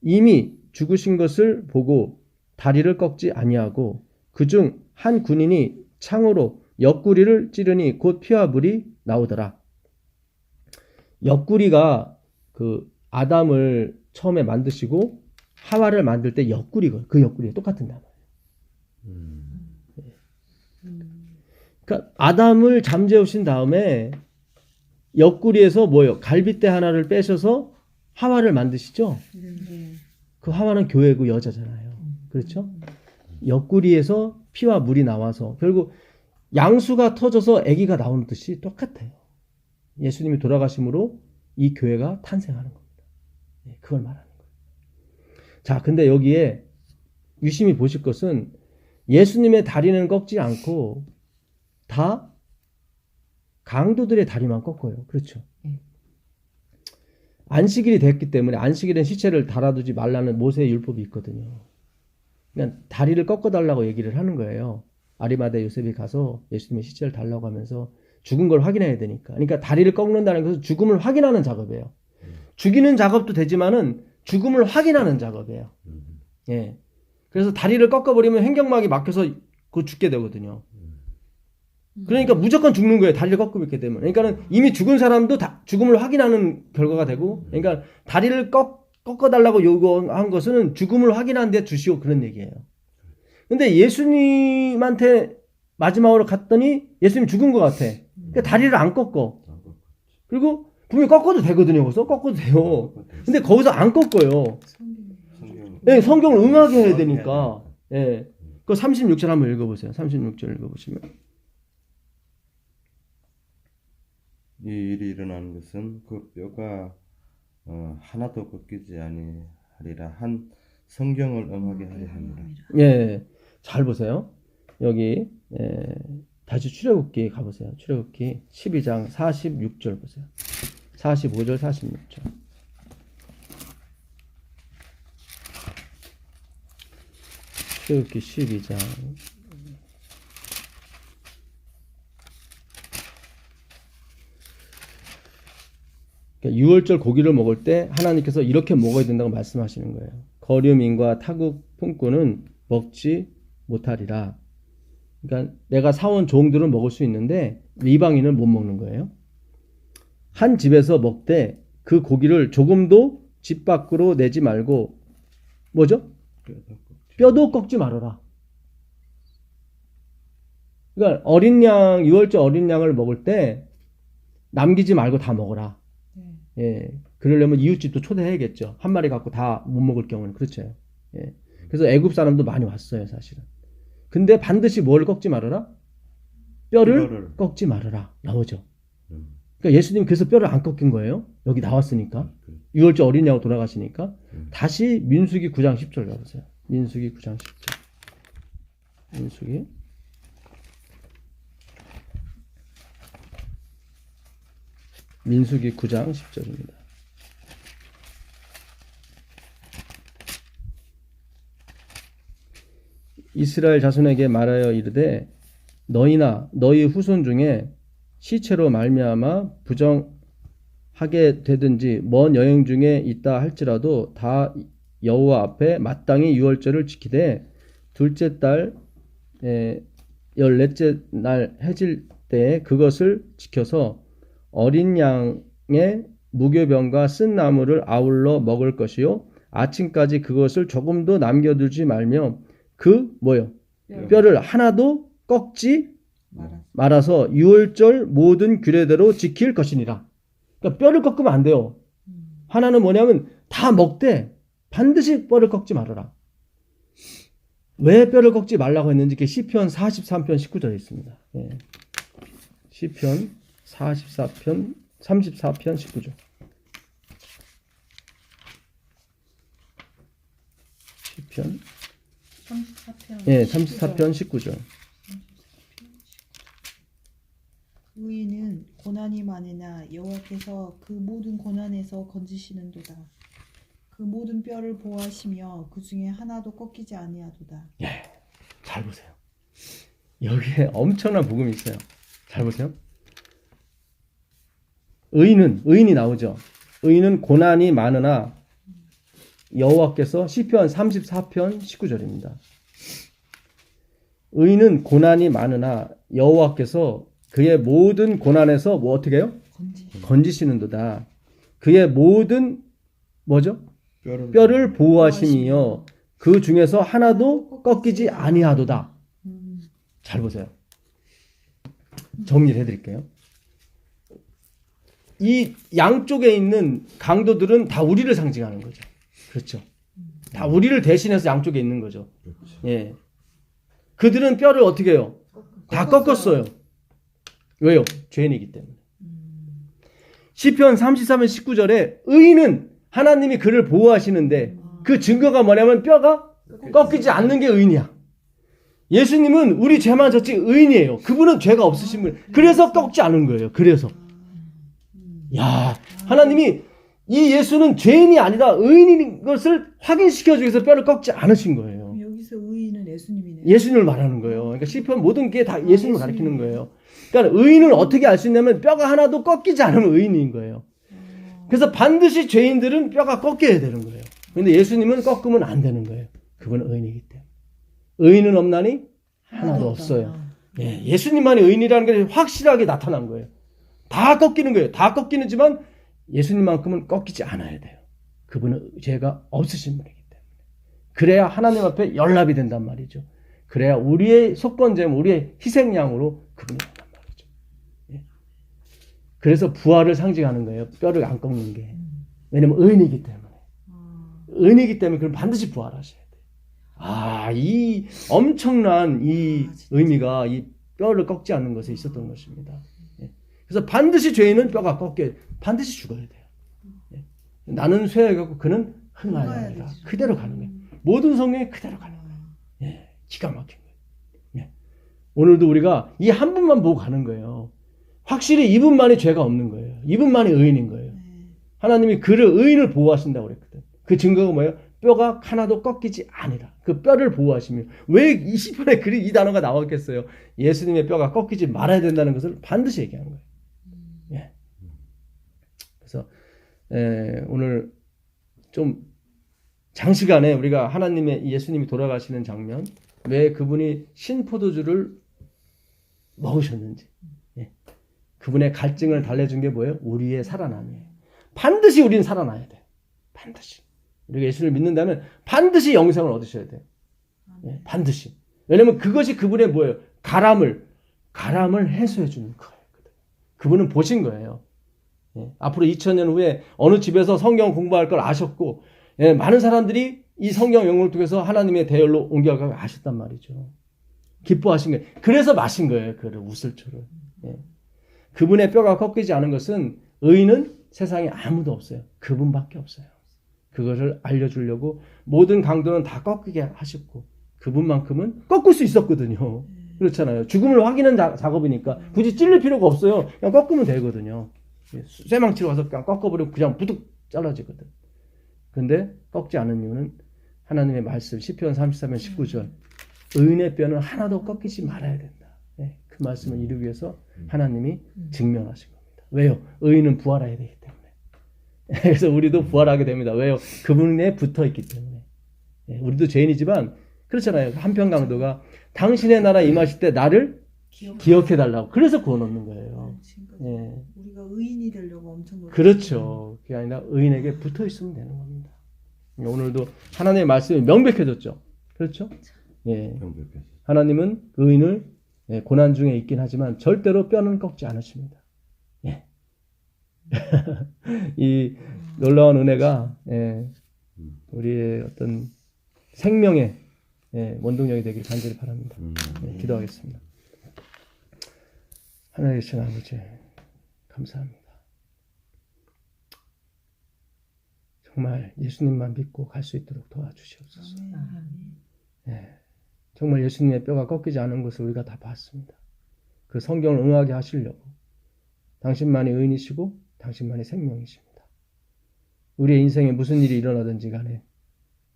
A: 이미 죽으신 것을 보고 다리를 꺾지 아니하고 그중 한 군인이 창으로 옆구리를 찌르니 곧 피와 물이 나오더라. 옆구리가 그 아담을 처음에 만드시고 하와를 만들 때 옆구리가 그 옆구리가 똑같은 단어예요. 그러니까 아담을 잠재우신 다음에 옆구리에서 뭐예요? 갈빗대 하나를 빼셔서 하와를 만드시죠? 그 하와는 교회고 여자잖아요. 그렇죠? 옆구리에서 피와 물이 나와서 결국 양수가 터져서 아기가 나오는 듯이 똑같아요. 예수님이 돌아가심으로 이 교회가 탄생하는 겁니다. 그걸 말하는 거예요. 자, 근데 여기에 유심히 보실 것은 예수님의 다리는 꺾지 않고 다 강도들의 다리만 꺾어요. 그렇죠? 안식일이 됐기 때문에 안식일엔 시체를 달아두지 말라는 모세의 율법이 있거든요. 그냥 다리를 꺾어달라고 얘기를 하는 거예요. 아리마대 요셉이 가서 예수님의 시체를 달라고 하면서 죽은 걸 확인해야 되니까. 그러니까 다리를 꺾는다는 것은 죽음을 확인하는 작업이에요. 죽이는 작업도 되지만은 죽음을 확인하는 작업이에요. 예. 그래서 다리를 꺾어버리면 횡격막이 막혀서 그 죽게 되거든요. 그러니까 무조건 죽는 거예요. 다리를 꺾게 되면. 그러니까는 이미 죽은 사람도 죽음을 확인하는 결과가 되고, 그러니까 다리를 꺾어달라고 요구한 것은 죽음을 확인한 데 주시오 그런 얘기예요. 근데 예수님한테 마지막으로 갔더니 예수님 죽은 것 같아. 그러니까 다리를 안 꺾어. 그리고 분명히 꺾어도 되거든요. 거기서 꺾어도 돼요. 근데 거기서 안 꺾어요. 네, 성경을 응하게 해야 되니까. 예. 그 36절 한번 읽어보세요. 36절 읽어보시면.
D: 이 일이 일어나는 것은 그 뼈가 하나도 꺾이지 아니하리라 한 성경을 응하게 하려 합니다.
A: 예, 잘 보세요. 여기 다시 출애굽기 가보세요. 출애굽기 12장 46절 보세요. 45절 46절. 출애굽기 12장 유월절 고기를 먹을 때 하나님께서 이렇게 먹어야 된다고 말씀하시는 거예요. 거류민과 타국 품꾼은 먹지 못하리라. 그러니까 내가 사온 종들은 먹을 수 있는데 이방인은 못 먹는 거예요. 한 집에서 먹되 그 고기를 조금도 집 밖으로 내지 말고 뭐죠? 뼈도 꺾지 말아라. 그러니까 어린 양, 유월절 어린 양을 먹을 때 남기지 말고 다 먹어라.
B: 네.
A: 예. 그러려면 이웃집도 초대해야겠죠. 한 마리 갖고 다 못 먹을 경우는. 그렇죠. 예. 그래서 애굽 사람도 많이 왔어요, 사실은. 근데 반드시 뭘 꺾지 말아라? 뼈를 꺾지 말아라. 나오죠. 그러니까 예수님 그래서 뼈를 안 꺾인 거예요. 여기 나왔으니까. 유월절 어린 양으로 돌아가시니까. 다시 민수기 9장 10절 가보세요. 민수기 9장 10절. 민수기 9장 10절입니다. 이스라엘 자손에게 말하여 이르되 너희나 너희 후손 중에 시체로 말미암아 부정하게 되든지 먼 여행 중에 있다 할지라도 다 여호와 앞에 마땅히 유월절을 지키되 둘째 달 14째 날 해질 때에 그것을 지켜서 어린 양의 무교병과 쓴 나무를 아울러 먹을 것이요 아침까지 그것을 조금도 남겨두지 말며 뼈를 하나도 꺾지 말아서 유월절 모든 규례대로 지킬 것이니라. 그러니까 뼈를 꺾으면 안 돼요. 하나는 뭐냐면 다 먹되 반드시 뼈를 꺾지 말아라. 왜 뼈를 꺾지 말라고 했는지 시편 43편 19절에 있습니다. 예. 시편 34편 19절. 시편
C: 34편.
A: 예, 34편 19절.
B: 의인은 고난이 많으나 여호와께서 그 모든 고난에서 건지시는도다. 그 모든 뼈를 보호하시며 그 중에 하나도 꺾이지 아니하도다.
A: 예, 잘 보세요. 여기에 엄청난 복음이 있어요. 잘 보세요. 의인이 나오죠. 의인은 고난이 많으나 여호와께서 시편 34편 19절입니다. 의인은 고난이 많으나 여호와께서 그의 모든 고난에서 뭐 어떻게 해요? 건지시는도다. 그의 모든 뭐죠? 뼈를 보호하시며 그 중에서 하나도 꺾이지 아니하도다. 잘 보세요. 정리를 해드릴게요. 이 양쪽에 있는 강도들은 다 우리를 상징하는 거죠. 그렇죠. 다 우리를 대신해서 양쪽에 있는 거죠. 예. 그들은 뼈를 어떻게 해요? 다 꺾었어요. 왜요? 죄인이기 때문에. 시편 33편 19절에 의인은 하나님이 그를 보호하시는데 그 증거가 뭐냐면 뼈가 꺾이지 않는 게 의인이야. 예수님은 우리 죄만 졌지 의인이에요. 그분은 죄가 없으신 분. 그래서 꺾지 않은 거예요. 그래서. 야, 하나님이 이 예수는 죄인이 아니라 의인인 것을 확인시켜주기 위해서 뼈를 꺾지 않으신 거예요.
B: 그럼 여기서 의인은 예수님이네요.
A: 예수님을 말하는 거예요. 그러니까 시편 모든 게 다 예수님을 가리키는 거예요. 그러니까 의인은 어떻게 알 수 있냐면 뼈가 하나도 꺾이지 않으면 의인인 거예요. 그래서 반드시 죄인들은 뼈가 꺾여야 되는 거예요. 근데 예수님은 꺾으면 안 되는 거예요. 그분은 의인이기 때문에. 의인은 없나니 하나도 없어요. 예, 예수님만이 의인이라는 게 확실하게 나타난 거예요. 다 꺾이는 거예요. 다 꺾이는지만 예수님만큼은 꺾이지 않아야 돼요. 그분은 죄가 없으신 분이기 때문에. 그래야 하나님 앞에 연합이 된단 말이죠. 그래야 우리의 속건제물, 우리의 희생양으로 그분이 된단 말이죠. 예. 그래서 부활을 상징하는 거예요. 뼈를 안 꺾는 게. 왜냐면 의인이기 때문에. 의인이기 때문에 그럼 반드시 부활하셔야 돼요. 아, 이 엄청난 이 의미가 이 뼈를 꺾지 않는 것에 있었던 것입니다. 예. 그래서 반드시 죄인은 뼈가 꺾여 반드시 죽어야 돼요. 예. 나는 쇠하고 그는 흥하여야 한다. 그대로 가는 거예요. 모든 성경에 그대로 가는 거예요. 예. 기가 막힌 거예요. 예. 오늘도 우리가 이 한 분만 보고 가는 거예요. 확실히 이분만이 죄가 없는 거예요. 이분만이 의인인 거예요. 하나님이 그를 의인을 보호하신다고 그랬거든. 그 증거가 뭐예요? 뼈가 하나도 꺾이지 아니라. 그 뼈를 보호하시며. 왜 이 시편에 이 단어가 나왔겠어요? 예수님의 뼈가 꺾이지 말아야 된다는 것을 반드시 얘기하는 거예요. 예. 그래서 오늘 좀 장시간에 우리가 하나님의 예수님이 돌아가시는 장면, 왜 그분이 신포도주를 먹으셨는지, 예. 그분의 갈증을 달래준 게 뭐예요? 우리의 살아남이에요. 반드시 우리는 살아나야 돼요. 반드시. 우리가 예수를 믿는다면 반드시 영생을 얻으셔야 돼요. 예, 반드시. 왜냐면 그것이 그분의 뭐예요? 가람을 가람을 해소해 주는 거예요. 그분은 보신 거예요. 예, 앞으로 2000년 후에 어느 집에서 성경 공부할 걸 아셨고, 예, 많은 사람들이 이 성경 영역을 통해서 하나님의 대열로 옮겨가고 아셨단 말이죠. 기뻐하신 거예요. 그래서 마신 거예요. 그 우슬초를. 예. 그분의 뼈가 꺾이지 않은 것은 의인은 세상에 아무도 없어요. 그분밖에 없어요. 그것을 알려주려고 모든 강도는 다 꺾이게 하셨고 그분만큼은 꺾을 수 있었거든요. 그렇잖아요. 죽음을 확인한 작업이니까 굳이 찔릴 필요가 없어요. 그냥 꺾으면 되거든요. 쇠망치로 가서 그냥 꺾어버리고 그냥 부득 잘라지거든. 근데 꺾지 않은 이유는 하나님의 말씀 시편 33편 19절 의인의 뼈는 하나도 꺾이지 말아야 된다. 네, 그 말씀을 이루기 위해서 하나님이 직면하신 겁니다. 왜요? 의인은 부활해야 되기 때문에. 그래서 우리도 부활하게 됩니다. 왜요? 그분에 붙어 있기 때문에. 네, 우리도 죄인이지만 그렇잖아요. 한편 강도가 당신의 나라 임하실 때 나를 기억해 달라고. 그래서 구원 얻는 거예요. 예.
B: 우리가 의인이 되려고 엄청 노력.
A: 그렇죠. 그게 아니라 의인에게 붙어 있으면 되는 겁니다. 오늘도 하나님의 말씀이 명백해졌죠. 그렇죠? 예.
D: 명백해서.
A: 하나님은 의인을 고난 중에 있긴 하지만 절대로 뼈는 꺾지 않으십니다. 예. 이 놀라운 은혜가 우리의 어떤 생명의 원동력이 되길 간절히 바랍니다. 기도하겠습니다. 하나님 계신 아버지 감사합니다. 정말 예수님만 믿고 갈 수 있도록 도와주시옵소서. 정말 예수님의 뼈가 꺾이지 않은 것을 우리가 다 봤습니다. 그 성경을 응하게 하시려고 당신만이 의인이시고 당신만이 생명이십니다. 우리의 인생에 무슨 일이 일어나든지 간에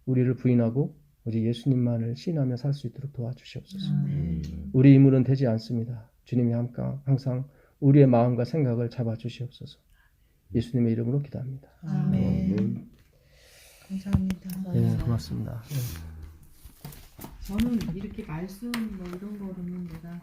A: 우리를 부인하고 오직 예수님만을 신하며 살 수 있도록 도와주시옵소서. 우리 힘으로는 되지 않습니다. 주님이 항상 우리의 마음과 생각을 잡아주시옵소서. 예수님의 이름으로 기도합니다.
B: 아멘. 감사합니다.
A: 네, 고맙습니다.
C: 저는 이렇게 말씀 뭐 이런 거로는 내가